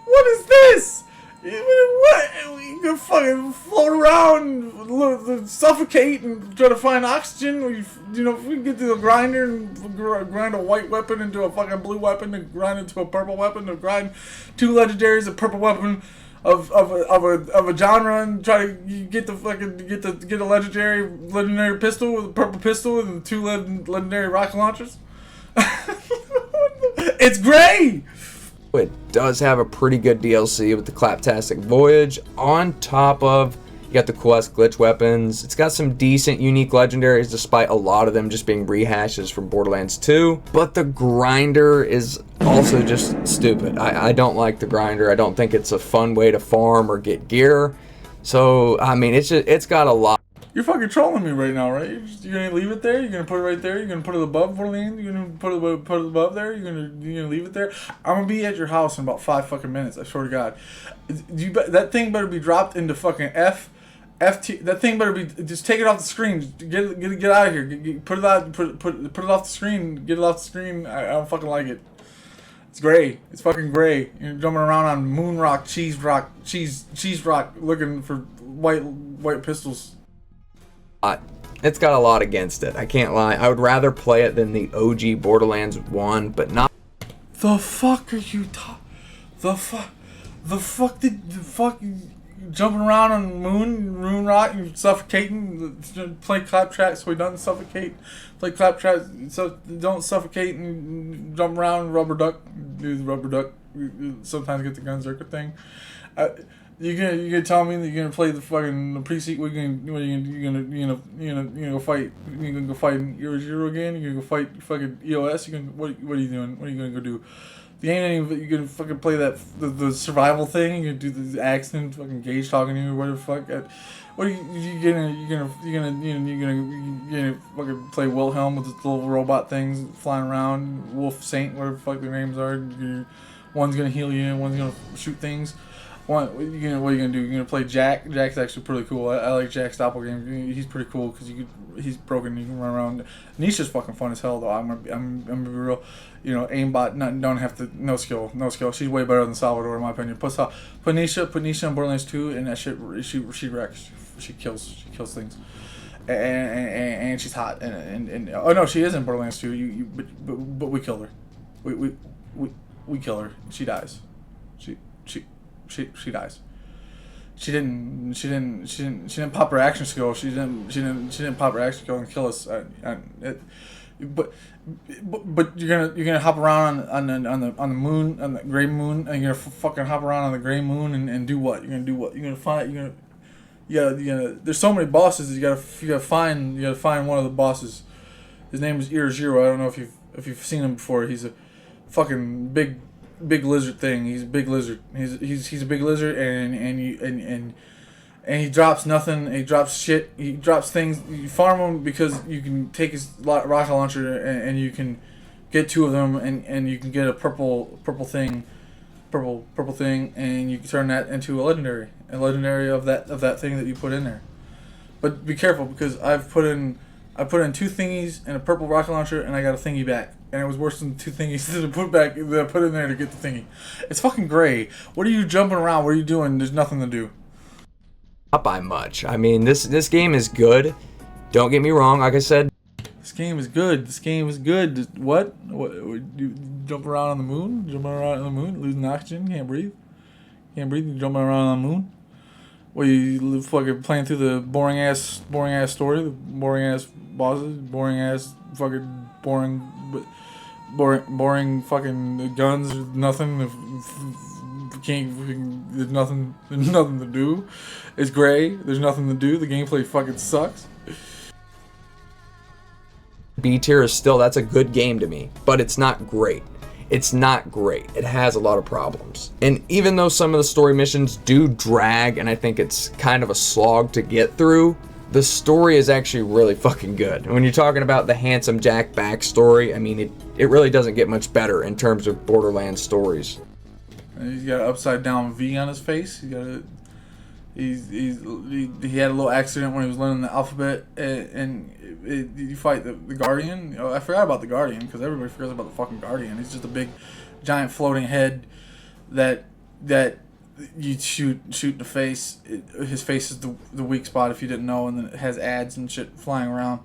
What is this? What? You can fucking float around, suffocate, and try to find oxygen. You know, if we get to the grinder and grind a white weapon into a fucking blue weapon, and grind into a purple weapon, and grind 2 legendaries, a purple weapon of a genre, and try to get a legendary pistol with a purple pistol and 2 legendary rocket launchers. It's great. it does have a pretty good DLC with the Claptastic Voyage. On top of, you got the Quest glitch weapons. It's got some decent unique legendaries, despite a lot of them just being rehashes from Borderlands 2. But the grinder is also just stupid. I don't like the grinder. I don't think it's a fun way to farm or get gear. So, I mean, it's got a lot. You're fucking trolling me right now, right? You're gonna leave it there? You're gonna put it right there? You're gonna put it above Borderlands? You're gonna put it above there? You're gonna leave it there? I'm gonna be at your house in about 5 fucking minutes. I swear to God. That thing better be dropped into fucking FT. That thing better be. Just take it off the screen. Get out of here. Put it out. Put it off the screen. Get it off the screen. I don't fucking like it. It's gray. It's fucking gray. You're jumping around on Moon Rock, Cheese Rock, looking for white pistols. It's got a lot against it. I can't lie. I would rather play it than the OG Borderlands 1, but not. The fuck are you talking? The fuck jumping around on Moon Rock and suffocating? Play claptrap so he doesn't suffocate. Play claptrap so don't suffocate and jump around and rubber duck. Do the rubber duck. Sometimes get the gunzerker thing. You gonna tell me that you're gonna play the fucking pre-sequel? You're gonna go fight? You're gonna go fight Year Zero again? You're gonna go fight fucking EOS? What are you doing? What are you gonna go do? You ain't even. You're gonna fucking play that the survival thing. You're gonna do the accident, fucking Gage talking to you or whatever the fuck. What are you gonna fucking play Wilhelm with the little robot things flying around? Wolf Saint, whatever the fuck their names are. One's gonna heal you, and one's gonna shoot things. What are you gonna do? You're gonna play Jack. Jack's actually pretty cool. I like Jack's doppelganger. He's pretty cool because he's broken. You can run around. Nisha's fucking fun as hell though. I'm gonna be real. You know, aimbot. Don't have to. No skill. She's way better than Salvador in my opinion. Put Nisha in Borderlands 2, and that shit. She wrecks. She kills things. and she's hot, and oh no, she is in Borderlands 2. But we kill her. We kill her. She dies. She dies. She didn't pop her action skill. She didn't pop her action skill and kill us. But you're gonna hop around on the moon, on the gray moon, and you're gonna fucking hop around on the gray moon and do what? You're gonna do what? You're gonna there's so many bosses. You gotta find one of the bosses. His name is Ear Zero. I don't know if you've seen him before. He's a fucking big lizard thing. He's a big lizard. He's a big lizard, and he drops nothing. He drops shit. He drops things. You farm him because you can take his rocket launcher and you can get 2 of them, and you can get a purple thing, and you can turn that into a legendary of that thing that you put in there. But be careful, because I put in 2 thingies and a purple rocket launcher, and I got a thingy back. And it was worse than the 2 thingies that I put in there to get the thingy. It's fucking gray. What are you jumping around? What are you doing? There's nothing to do. Not by much. I mean, this game is good. Don't get me wrong. Like I said, This game is good. What? You jump around on the moon? Losing oxygen? Can't breathe? You jumping around on the moon? Well, you fucking playing through the boring ass story, the boring ass bosses, boring fucking guns, nothing. There's nothing to do. It's gray. There's nothing to do. The gameplay fucking sucks. B tier is still, that's a good game to me, but it's not great. It's not great. It has a lot of problems. And even though some of the story missions do drag, and I think it's kind of a slog to get through, the story is actually really fucking good. When you're talking about the Handsome Jack backstory, I mean, it really doesn't get much better in terms of Borderlands stories. He's got an upside down V on his face. He had a little accident when he was learning the alphabet, and you fight the Guardian. Oh, I forgot about the Guardian, because everybody forgets about the fucking Guardian. He's just a big, giant floating head that you shoot in the face. His face is the weak spot, if you didn't know, and then it has ads and shit flying around.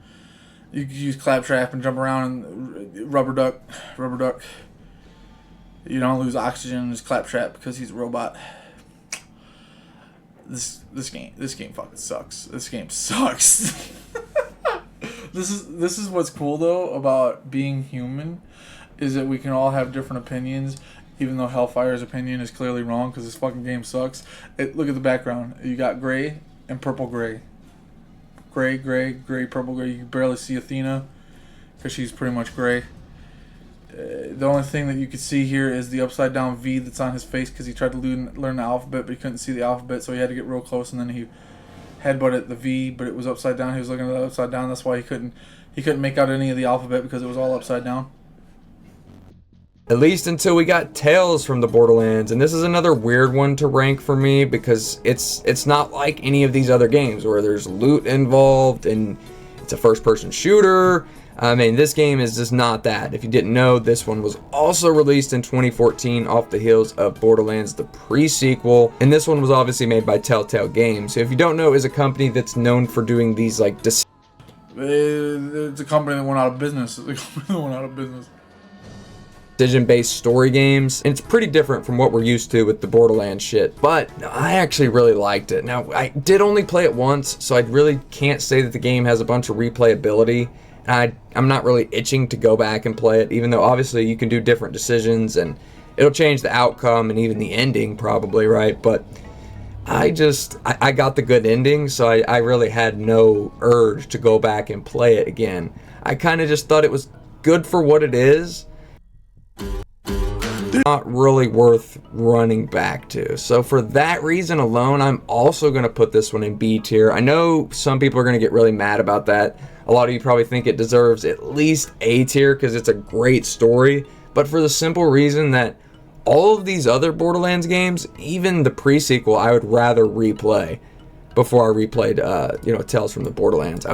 You can use Claptrap and jump around and rubber duck. You don't lose oxygen in his Claptrap because he's a robot. This game fucking sucks. This game sucks. This is what's cool though about being human, is that we can all have different opinions, even though Hellfire's opinion is clearly wrong because this fucking game sucks. Look at the background. You got gray and purple gray. Gray, purple gray. You can barely see Athena because she's pretty much gray. The only thing that you could see here is the upside down V that's on his face because he tried to learn the alphabet, but he couldn't see the alphabet, so he had to get real close, and then he headbutted the V, but it was upside down. He was looking at it upside down. That's why he couldn't make out any of the alphabet, because it was all upside down. At least until we got Tales from the Borderlands, and this is another weird one to rank for me because it's not like any of these other games where there's loot involved and it's a first-person shooter. I mean, this game is just not that. If you didn't know, this one was also released in 2014 off the heels of Borderlands, the pre-sequel. And this one was obviously made by Telltale Games. So if you don't know, is a company that's known for doing these, like, it's a company that went out of business. Decision-based story games. And it's pretty different from what we're used to with the Borderlands shit. But I actually really liked it. Now, I did only play it once, so I really can't say that the game has a bunch of replayability. I'm not really itching to go back and play it, even though obviously you can do different decisions and it'll change the outcome and even the ending probably, right? But I got the good ending, so I really had no urge to go back and play it again. I kind of just thought it was good for what it is. Not really worth running back to. So for that reason alone, I'm also going to put this one in B tier. I know some people are going to get really mad about that. A lot of you probably think it deserves at least A tier because it's a great story, but for the simple reason that all of these other Borderlands games, even the pre-sequel, I would rather replay before I replayed, Tales from the Borderlands.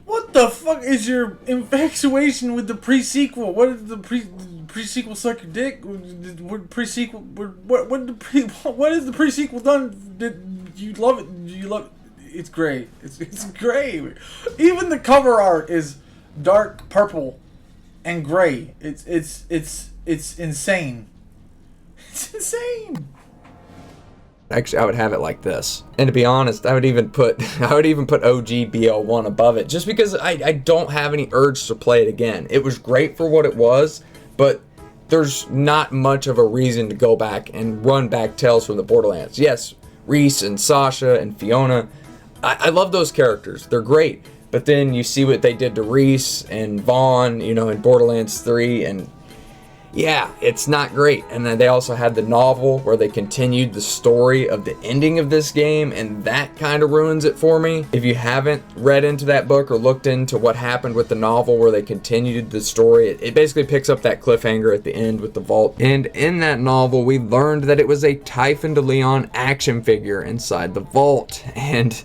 What the fuck is your infatuation with the pre-sequel? What is the pre-sequel suck your dick? What is the pre-sequel done? Did you love it? Do you love it? it's gray. It's gray. Even the cover art is dark purple and gray. It's insane. It's insane. Actually, I would have it like this. And to be honest, I would even put OG BL1 above it, just because I don't have any urge to play it again. It was great for what it was, but there's not much of a reason to go back and run back Tales from the Borderlands. Yes, Reese and Sasha and Fiona, I love those characters. They're great. But then you see what they did to Reese and Vaughn, you know, in Borderlands 3, and yeah, it's not great. And then they also had the novel where they continued the story of the ending of this game, and that kind of ruins it for me. If you haven't read into that book or looked into what happened with the novel where they continued the story, it basically picks up that cliffhanger at the end with the vault. And in that novel, we learned that it was a Typhon de Leon action figure inside the vault. And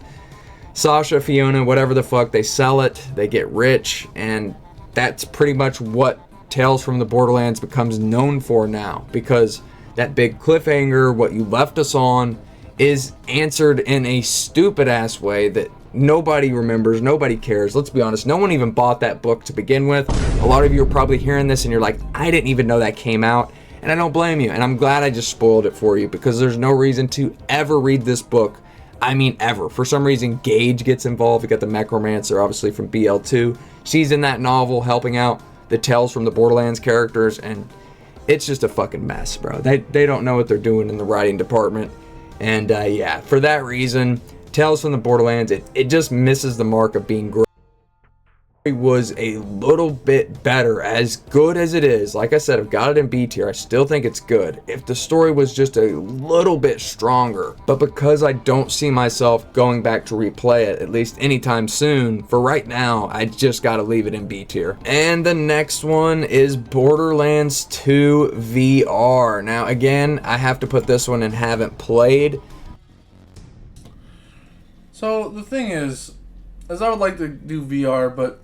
Sasha, Fiona, whatever the fuck, they sell it, they get rich, and that's pretty much what Tales from the Borderlands becomes known for now, because that big cliffhanger, what you left us on, is answered in a stupid ass way that nobody remembers, nobody cares. Let's be honest, no one even bought that book to begin with. A lot of you are probably hearing this and you're like, I didn't even know that came out, and I don't blame you, and I'm glad I just spoiled it for you, because there's no reason to ever read this book. I mean, ever. For some reason, Gage gets involved. We got the Necromancer, obviously, from BL2. She's in that novel helping out the Tales from the Borderlands characters, and it's just a fucking mess, bro. They don't know what they're doing in the writing department, and yeah, for that reason, Tales from the Borderlands, it just misses the mark of being great. It was a little bit better, as good as it is. Like I said, I've got it in B tier. I still think it's good. If the story was just a little bit stronger, but because I don't see myself going back to replay it, at least anytime soon, for right now, I just gotta leave it in B tier. And the next one is Borderlands 2 VR. Now, again, I have to put this one in haven't played. So the thing is I would like to do VR, but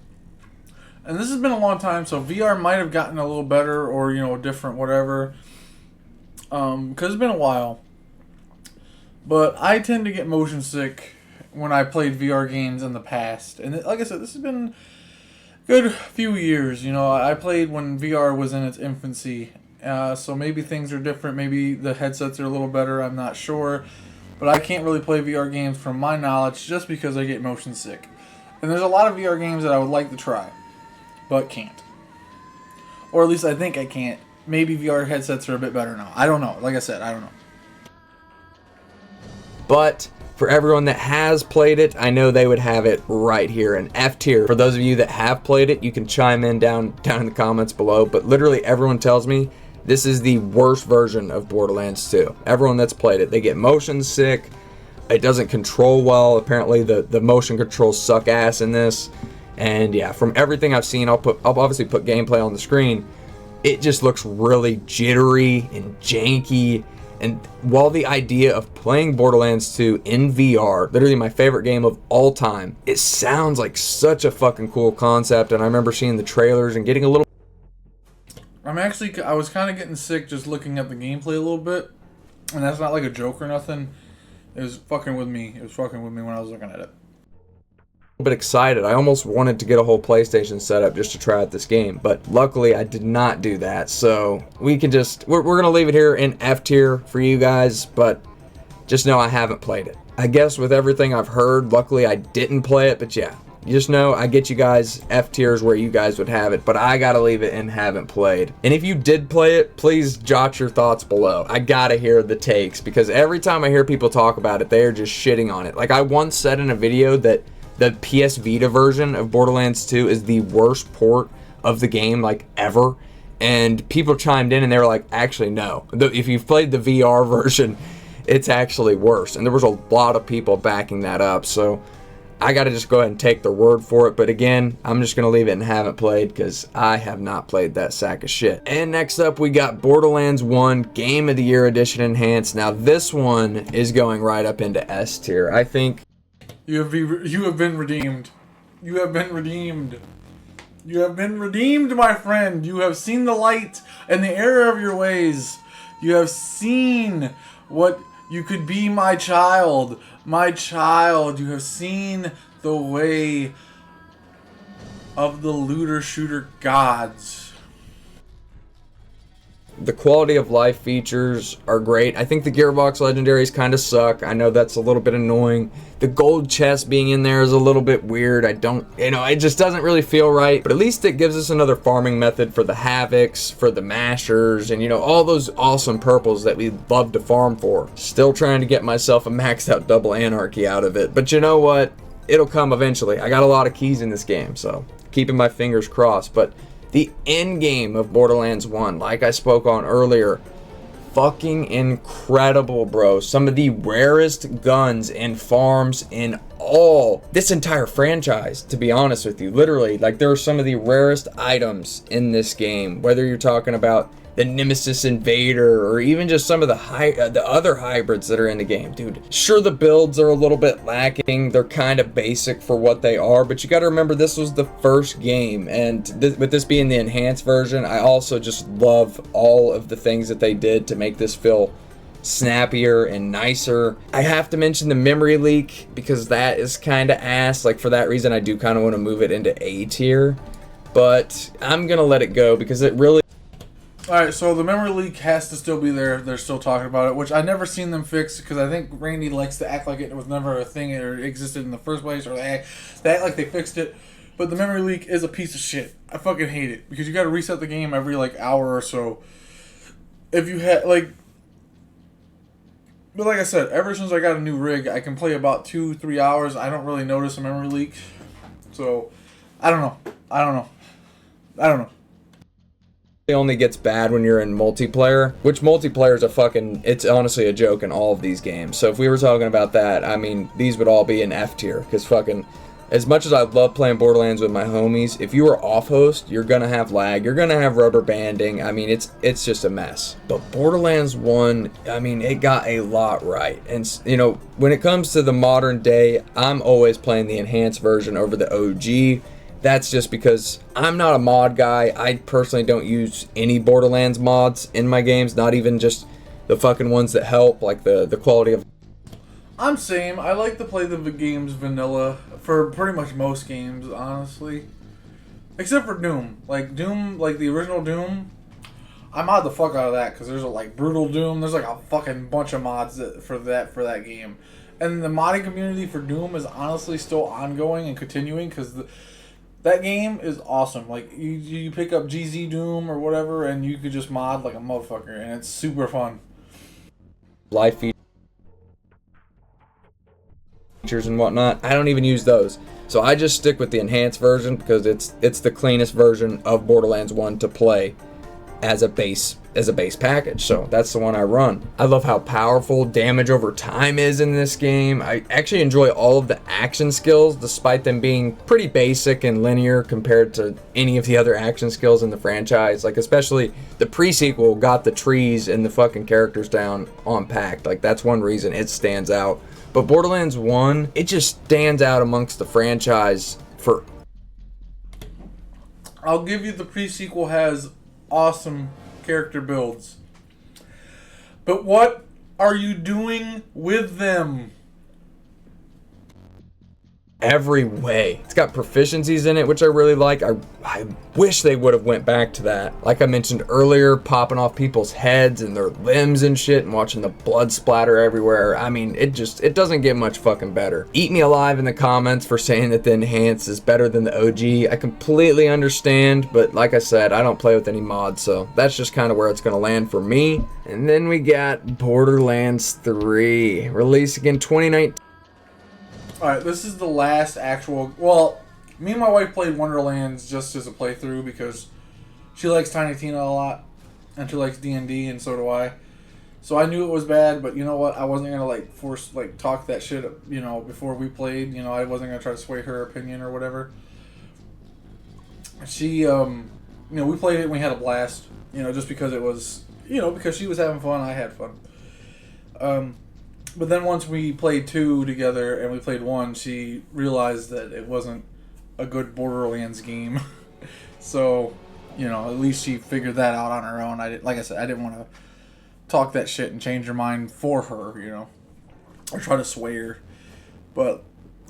and this has been a long time, so VR might have gotten a little better, or, you know, different, whatever. Because it's been a while. But I tend to get motion sick when I played VR games in the past. And like I said, this has been a good few years. You know, I played when VR was in its infancy. So maybe things are different. Maybe the headsets are a little better. I'm not sure. But I can't really play VR games from my knowledge just because I get motion sick. And there's a lot of VR games that I would like to try, but can't. Or at least I think I can't. Maybe VR headsets are a bit better now. I don't know. Like I said, I don't know. But for everyone that has played it, I know they would have it right here in F tier. For those of you that have played it, you can chime in down in the comments below. But literally everyone tells me this is the worst version of Borderlands 2. Everyone that's played it, they get motion sick. It doesn't control well. Apparently the motion controls suck ass in this. And yeah, from everything I've seen, I'll obviously put gameplay on the screen. It just looks really jittery and janky. And while the idea of playing Borderlands 2 in VR, literally my favorite game of all time, it sounds like such a fucking cool concept. And I remember seeing the trailers and getting a little... I was kind of getting sick just looking at the gameplay a little bit. And that's not like a joke or nothing. It was fucking with me. It was fucking with me when I was looking at it. Bit excited. I almost wanted to get a whole PlayStation setup just to try out this game, but luckily I did not do that. So we can just we're gonna leave it here in F tier for you guys, but just know I haven't played it. I guess with everything I've heard, luckily I didn't play it, but yeah, you just know I get you guys F tiers where you guys would have it, but I gotta leave it in haven't played. And if you did play it, please jot your thoughts below. I gotta hear the takes, because every time I hear people talk about it, they are just shitting on it. Like I once said in a video that the PS Vita version of Borderlands 2 is the worst port of the game, like, ever. And people chimed in and they were like, actually, no. If you've played the VR version, it's actually worse. And there was a lot of people backing that up. So I got to just go ahead and take their word for it. But again, I'm just going to leave it and haven't played, because I have not played that sack of shit. And next up, we got Borderlands 1 Game of the Year Edition Enhanced. Now, this one is going right up into S tier. I think... You have been redeemed. You have been redeemed. You have been redeemed, my friend. You have seen the light and the error of your ways. You have seen what You could be my child. My child. You have seen the way of the looter shooter gods. The quality of life features are great. I think the Gearbox legendaries kind of suck. I know that's a little bit annoying. The gold chest being in there is a little bit weird. It just doesn't really feel right. But at least it gives us another farming method for the Havocs, for the Mashers, and all those awesome purples that we love to farm for. Still trying to get myself a maxed out double anarchy out of it. But you know what? It'll come eventually. I got a lot of keys in this game, so keeping my fingers crossed. But the end game of Borderlands 1, like I spoke on earlier, fucking incredible, bro. Some of the rarest guns and farms in all this entire franchise, to be honest with you. Literally, like, there are some of the rarest items in this game, whether you're talking about the Nemesis Invader or even just some of the other hybrids that are in the game, dude. Sure, the builds are a little bit lacking. They're kind of basic for what they are, but you got to remember this was the first game, and with this being the enhanced version, I also just love all of the things that they did to make this feel snappier and nicer. I have to mention the memory leak because that is kind of ass. Like, for that reason, I do kind of want to move it into A tier, but I'm gonna let it go because it really. Alright, so the memory leak has to still be there. They're still talking about it, which I never seen them fix because I think Randy likes to act like it was never a thing or existed in the first place, or they act like they fixed it. But the memory leak is a piece of shit. I fucking hate it because you got to reset the game every hour or so. If you had but like I said, ever since I got a new rig, I can play about 2-3 hours. I don't really notice a memory leak, so I don't know. It only gets bad when you're in multiplayer, which multiplayer is it's honestly a joke in all of these games. So if we were talking about that, I mean, these would all be in F tier, because fucking, as much as I love playing Borderlands with my homies, if you are off host, you're gonna have lag, you're gonna have rubber banding. I mean, it's just a mess. But Borderlands 1, I mean, it got a lot right. And when it comes to the modern day, I'm always playing the enhanced version over the OG. That's just because I'm not a mod guy. I personally don't use any Borderlands mods in my games, not even just the fucking ones that help, like the quality of. I'm same. I like to play the games vanilla for pretty much most games, honestly. Except for Doom. Like the original Doom, I mod the fuck out of that because there's Brutal Doom. There's a fucking bunch of mods for that game. And the modding community for Doom is honestly still ongoing and continuing because that game is awesome. Like, you pick up GZ Doom or whatever, and you could just mod like a motherfucker, and it's super fun. Life features and whatnot, I don't even use those. So I just stick with the enhanced version because it's the cleanest version of Borderlands 1 to play as a base package. So that's the one I run. I love how powerful damage over time is in this game. I actually enjoy all of the action skills despite them being pretty basic and linear compared to any of the other action skills in the franchise. Like, especially the pre-sequel got the trees and the fucking characters down on packed. Like, that's one reason it stands out. But Borderlands 1, it just stands out amongst the franchise for. I'll give you the pre-sequel has awesome character builds. But what are you doing with them? Every way. It's got proficiencies in it, which I really like. I wish they would have went back to that. Like I mentioned earlier, popping off people's heads and their limbs and shit and watching the blood splatter everywhere. I mean, it doesn't get much fucking better. Eat me alive in the comments for saying that the enhanced is better than the OG. I completely understand, but like I said, I don't play with any mods, so that's just kind of where it's gonna land for me. And then we got Borderlands 3, releasing in 2019. Alright, this is the last actual. Well, me and my wife played Wonderlands just as a playthrough because she likes Tiny Tina a lot, and she likes D&D, and so do I. So I knew it was bad, but you know what? I wasn't gonna force talk that shit, before we played. I wasn't gonna try to sway her opinion or whatever. She, we played it and we had a blast. Just because it was, because she was having fun, I had fun. But then once we played 2 together and we played 1, she realized that it wasn't a good Borderlands game. So, at least she figured that out on her own. Like I said, I didn't want to talk that shit and change her mind for her, you know, or try to sway her. But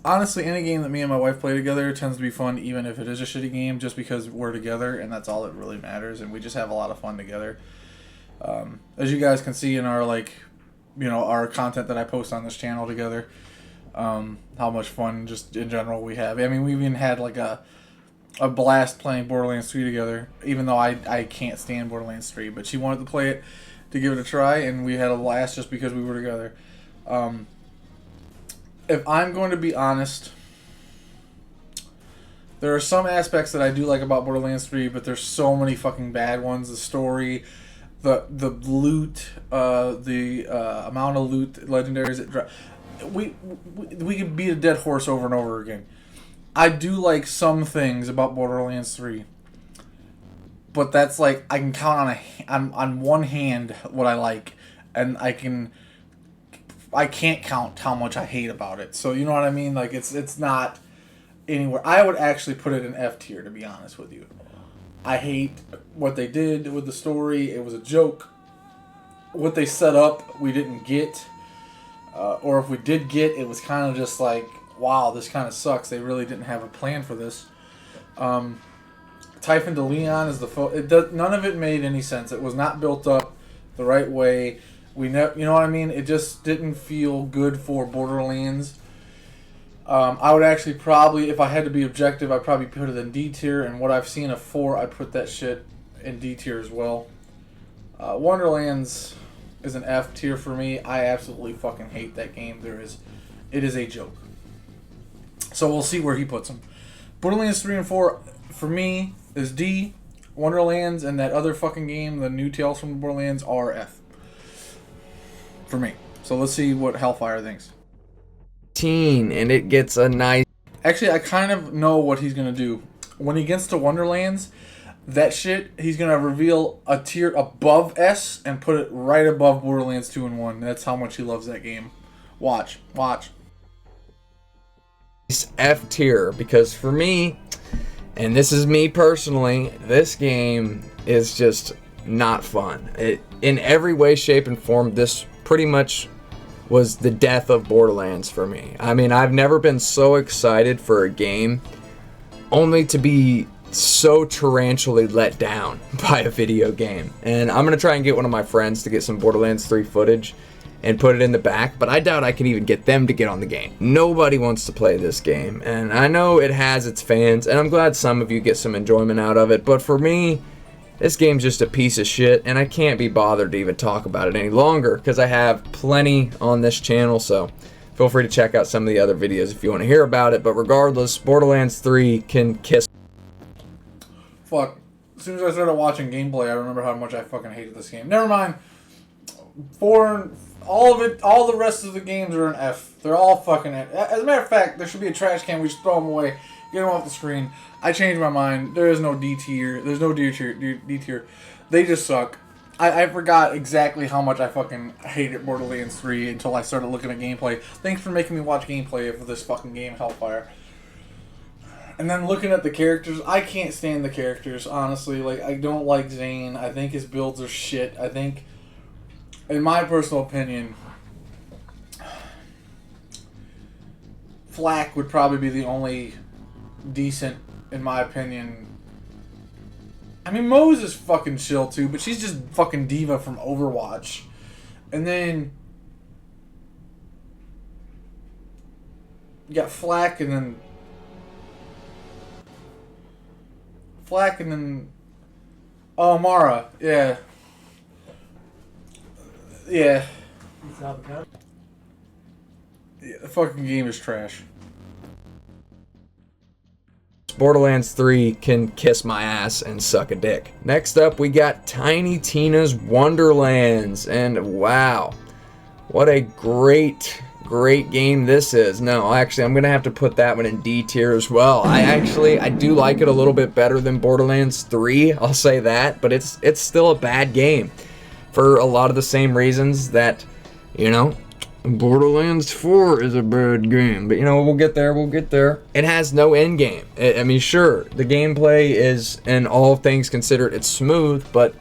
honestly, any game that me and my wife play together tends to be fun, even if it is a shitty game, just because we're together and that's all that really matters, and we just have a lot of fun together. As you guys can see in our, like, you know, our content that I post on this channel together, how much fun just in general we have. I mean, we even had like a blast playing Borderlands 3 together, even though I can't stand Borderlands 3, but she wanted to play it to give it a try, and we had a blast just because we were together. If I'm going to be honest, there are some aspects that I do like about Borderlands 3, but there's so many fucking bad ones. The story, the loot, the amount of loot, legendaries that we could beat a dead horse over and over again. I do like some things about Borderlands 3, but that's like I can count on one hand what I like, and I can't count how much I hate about it. So you know what I mean? Like it's not anywhere. I would actually put it in F tier, to be honest with you. I hate what they did with the story. It was a joke. What they set up, we didn't get. Or if we did get, it was kind of just like, wow, this kind of sucks. They really didn't have a plan for this. Typhon de Leon is none of it made any sense. It was not built up the right way. You know what I mean? It just didn't feel good for Borderlands. I would actually probably, if I had to be objective, I'd probably put it in D tier, and what I've seen of 4, I'd put that shit in D tier as well. Wonderlands is an F tier for me. I absolutely fucking hate that game. It is a joke. So we'll see where he puts them. Borderlands 3 and 4, for me, is D. Wonderlands and that other fucking game, the new Tales from the Borderlands, are F. For me. So let's see what Hellfire thinks. And it gets a nice... Actually, I kind of know what he's going to do. When he gets to Wonderlands, that shit, he's going to reveal a tier above S and put it right above Borderlands 2 and 1. That's how much he loves that game. Watch. F tier, because for me, and this is me personally, this game is just not fun. In every way, shape, and form, this pretty much was the death of Borderlands for me. I mean, I've never been so excited for a game only to be so torrentially let down by a video game. And I'm going to try and get one of my friends to get some Borderlands 3 footage and put it in the back, but I doubt I can even get them to get on the game. Nobody wants to play this game, and I know it has its fans, and I'm glad some of you get some enjoyment out of it, but for me, this game's just a piece of shit, and I can't be bothered to even talk about it any longer, because I have plenty on this channel, so feel free to check out some of the other videos if you want to hear about it, but regardless, Borderlands 3 can kiss... Fuck. As soon as I started watching gameplay, I remember how much I fucking hated this game. Never mind. All the rest of the games are an F. They're all fucking F. As a matter of fact, there should be a trash can. We should throw them away. Get them off the screen. I changed my mind. There is no D tier. There's no D tier. They just suck. I forgot exactly how much I fucking hated Borderlands 3 until I started looking at gameplay. Thanks for making me watch gameplay of this fucking game, Hellfire. And then looking at the characters, I can't stand the characters, honestly. Like, I don't like Zane. I think his builds are shit. I think, in my personal opinion, Flak would probably be the only decent, in my opinion. I mean, Moze is fucking chill too, but she's just fucking Diva from Overwatch. And then you got Flak, and then oh, Mara, yeah. Yeah. Yeah, the fucking game is trash. Borderlands 3 can kiss my ass and suck a dick. Next up, we got Tiny Tina's Wonderlands, and wow, what a great game this is. No, actually, I'm gonna have to put that one in D tier as well. I do like it a little bit better than Borderlands 3, I'll say that, but it's still a bad game for a lot of the same reasons that, you know, Borderlands 4 is a bad game, but you know, we'll get there. It has no end game. I mean, sure, the gameplay is, in all things considered, it's smooth, but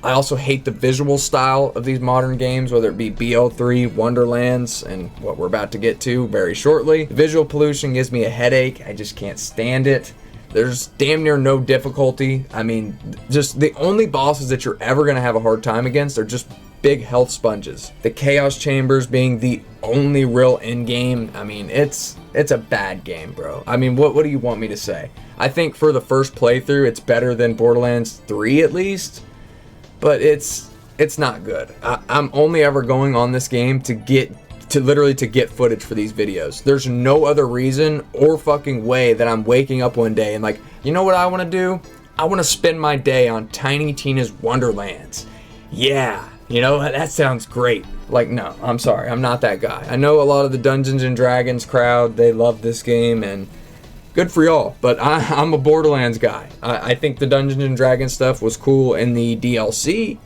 I also hate the visual style of these modern games, whether it be BO3, Wonderlands, and what we're about to get to very shortly. The visual pollution gives me a headache. I just can't stand it. There's damn near no difficulty. I mean, just the only bosses that you're ever going to have a hard time against are just big health sponges. The Chaos Chambers being the only real end game. I mean, it's a bad game, bro. I mean, what do you want me to say? I think for the first playthrough, it's better than Borderlands 3 at least, but it's not good. I'm only ever going on this game to literally get footage for these videos. There's no other reason or fucking way that I'm waking up one day and like, you know what I want to do? I want to spend my day on Tiny Tina's Wonderlands. Yeah, you know, that sounds great. Like, no, I'm sorry, I'm not that guy. I know a lot of the Dungeons and Dragons crowd, they love this game, and good for y'all, but I'm a Borderlands guy. I think the Dungeons and Dragons stuff was cool in the DLC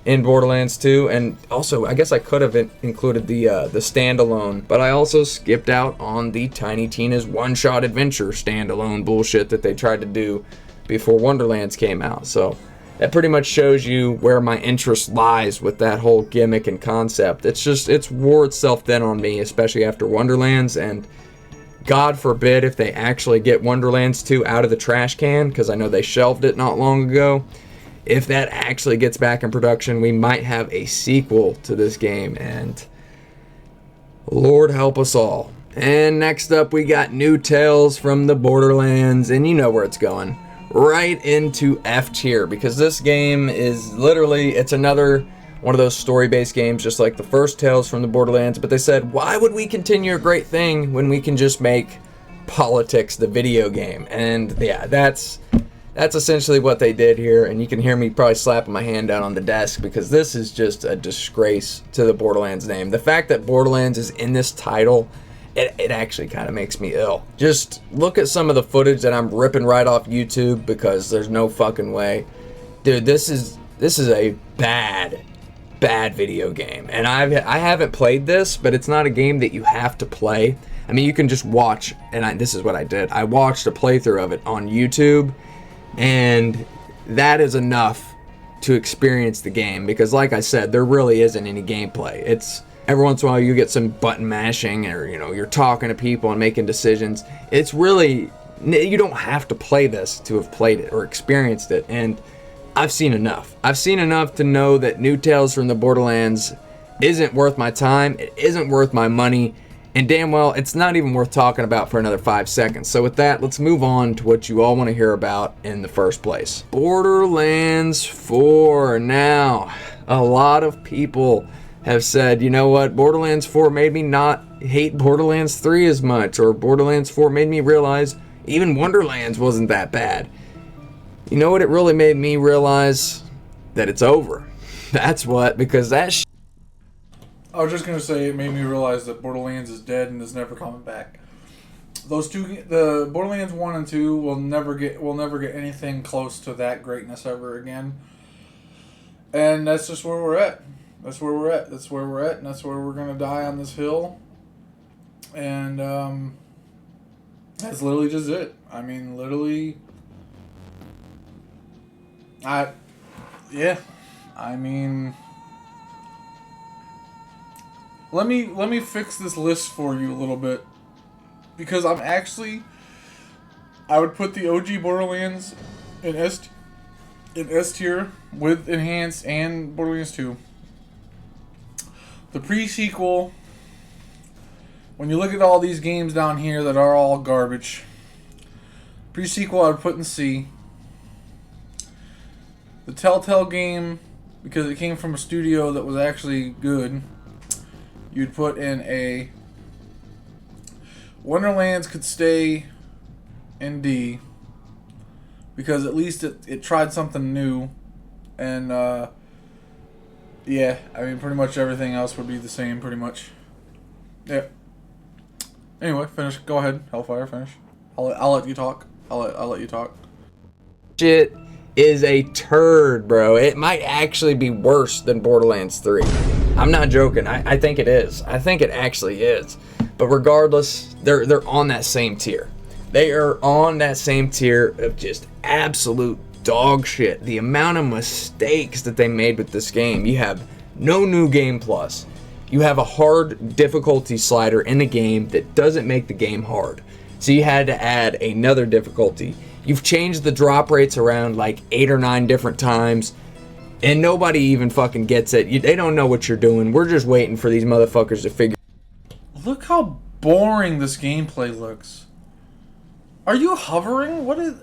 in Borderlands 2, and also I guess I could have included the standalone, but I also skipped out on the Tiny Tina's one-shot adventure standalone bullshit that they tried to do before Wonderlands came out. So that pretty much shows you where my interest lies with that whole gimmick and concept. It's wore itself thin on me, especially after Wonderlands, and God forbid if they actually get Wonderlands 2 out of the trash can, because I know they shelved it not long ago. If that actually gets back in production, we might have a sequel to this game, and Lord help us all. And next up, we got new tales from the Borderlands, and you know where it's going. Right into F tier, because this game is literally, it's another one of those story-based games just like the first Tales from the Borderlands, but they said, why would we continue a great thing when we can just make politics the video game? And yeah, that's essentially what they did here, and you can hear me probably slapping my hand down on the desk because this is just a disgrace to the Borderlands name. The fact that Borderlands is in this title, it actually kind of makes me ill. Just look at some of the footage that I'm ripping right off YouTube because there's no fucking way. Dude, this is a bad video game. And I haven't played this, but it's not a game that you have to play. I mean, you can just watch, and this is what I did. I watched a playthrough of it on YouTube, and that is enough to experience the game because, like I said, there really isn't any gameplay. It's every once in a while you get some button mashing, or you're talking to people and making decisions. It's really, you don't have to play this to have played it or experienced it, and I've seen enough. I've seen enough to know that New Tales from the Borderlands isn't worth my time, it isn't worth my money, and damn well, it's not even worth talking about for another 5 seconds. So with that, let's move on to what you all want to hear about in the first place. Borderlands 4. Now, a lot of people have said, you know what, Borderlands 4 made me not hate Borderlands 3 as much, or Borderlands 4 made me realize even Wonderlands wasn't that bad. You know what it really made me realize? That it's over. That's what, because that I was just gonna say it made me realize that Borderlands is dead and is never coming back. Those two, the Borderlands 1 and 2, will never get anything close to that greatness ever again. And that's just where we're at. That's where we're at. That's where we're at, and that's where we're gonna die on this hill. And that's literally just it. I mean, literally. I mean, let me fix this list for you a little bit, because I would put the OG Borderlands in S tier with Enhanced and Borderlands 2. The pre-sequel, when you look at all these games down here that are all garbage, pre-sequel I would put in C. The Telltale game, because it came from a studio that was actually good, you'd put in A. Wonderlands could stay in D, because at least it tried something new. And yeah, I mean, pretty much everything else would be the same, pretty much. Yeah. Anyway, finish. Go ahead, Hellfire. Finish. I'll let you talk. I'll let you talk. Shit is a turd, bro. It might actually be worse than Borderlands 3. I'm not joking. I think it is. I think it actually is. But regardless, they're on that same tier. They are on that same tier of just absolute dog shit. The amount of mistakes that they made with this game. You have no new game plus. You have a hard difficulty slider in the game that doesn't make the game hard. So you had to add another difficulty. You've changed the drop rates around like 8 or 9 different times, and nobody even fucking gets it. They don't know what you're doing. We're just waiting for these motherfuckers to figure. Look how boring this gameplay looks. Are you hovering? What is...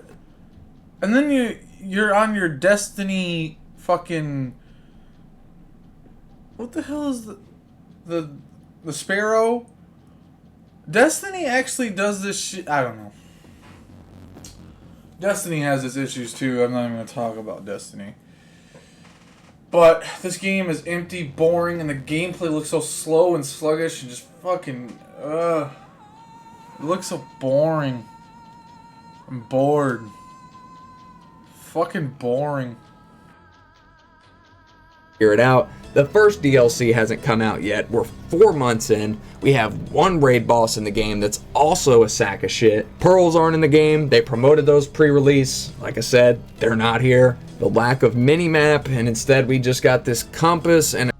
And then you're on your Destiny fucking... What the hell is the Sparrow? Destiny actually does this shit. I don't know. Destiny has its issues too. I'm not even going to talk about Destiny. But this game is empty, boring, and the gameplay looks so slow and sluggish and just fucking... It looks so boring. I'm bored. Fucking boring. Figure it out. The first DLC hasn't come out yet. We're 4 months in. We have one raid boss in the game that's also a sack of shit. Pearls aren't in the game. They promoted those pre-release. Like I said, they're not here. The lack of mini-map, and instead we just got this compass and...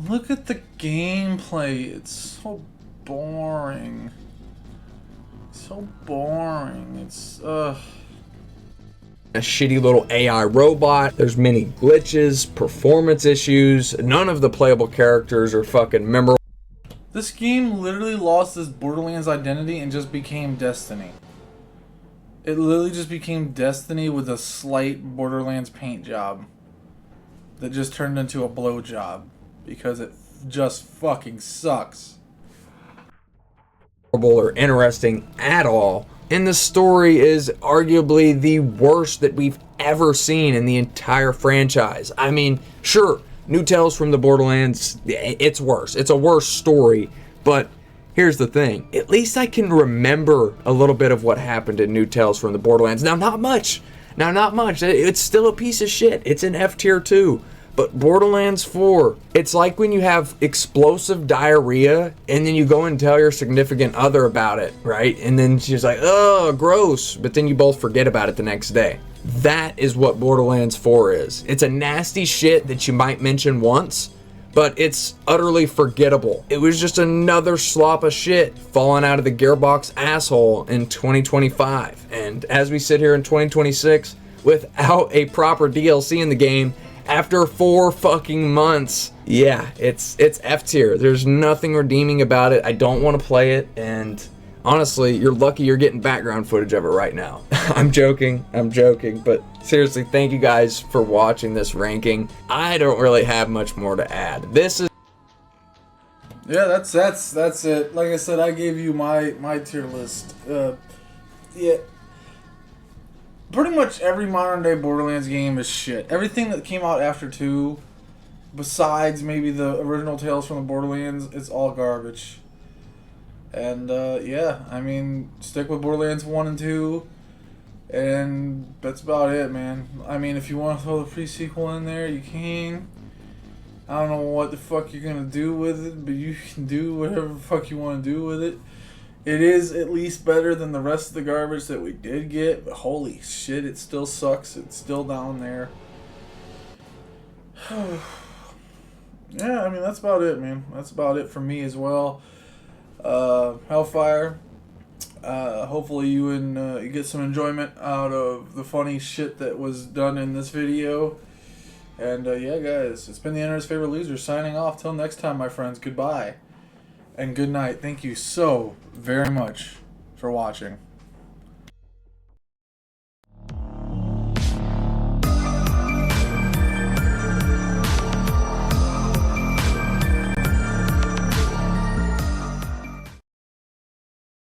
Look at the gameplay. It's so boring. So boring. It's, a shitty little AI robot. There's many glitches, performance issues. None of the playable characters are fucking memorable. This game literally lost its Borderlands identity and just became Destiny. It literally just became Destiny with a slight Borderlands paint job that just turned into a blow job because it just fucking sucks. Or interesting at all. And the story is arguably the worst that we've ever seen in the entire franchise. I mean, sure, New Tales from the Borderlands, it's worse. It's a worse story, but here's the thing. At least I can remember a little bit of what happened in New Tales from the Borderlands. Now, not much. It's still a piece of shit. It's an F tier 2. But Borderlands 4, it's like when you have explosive diarrhea and then you go and tell your significant other about it, right? And then she's like, oh, gross. But then you both forget about it the next day. That is what Borderlands 4 is. It's a nasty shit that you might mention once, but it's utterly forgettable. It was just another slop of shit falling out of the Gearbox asshole in 2025. And as we sit here in 2026, without a proper DLC in the game, after 4 fucking months, yeah, it's F tier. There's nothing redeeming about it. I don't want to play it, and honestly, you're lucky you're getting background footage of it right now. I'm joking, but seriously, thank you guys for watching this ranking. I don't really have much more to add. This is... Yeah, that's it. Like I said, I gave you my tier list. Yeah. Pretty much every modern day Borderlands game is shit. Everything that came out after 2, besides maybe the original Tales from the Borderlands, it's all garbage. And yeah, I mean, stick with Borderlands 1 and 2, and that's about it, man. I mean, if you want to throw the pre-sequel in there, you can. I don't know what the fuck you're gonna do with it, but you can do whatever the fuck you want to do with it. It is at least better than the rest of the garbage that we did get, but holy shit, it still sucks. It's still down there. Yeah, I mean, that's about it, man. That's about it for me as well. Hellfire. Hopefully you get some enjoyment out of the funny shit that was done in this video. And yeah, guys, it's been the Internet's Favorite Loser signing off. Till next time, my friends. Goodbye. And good night. Thank you so very much for watching.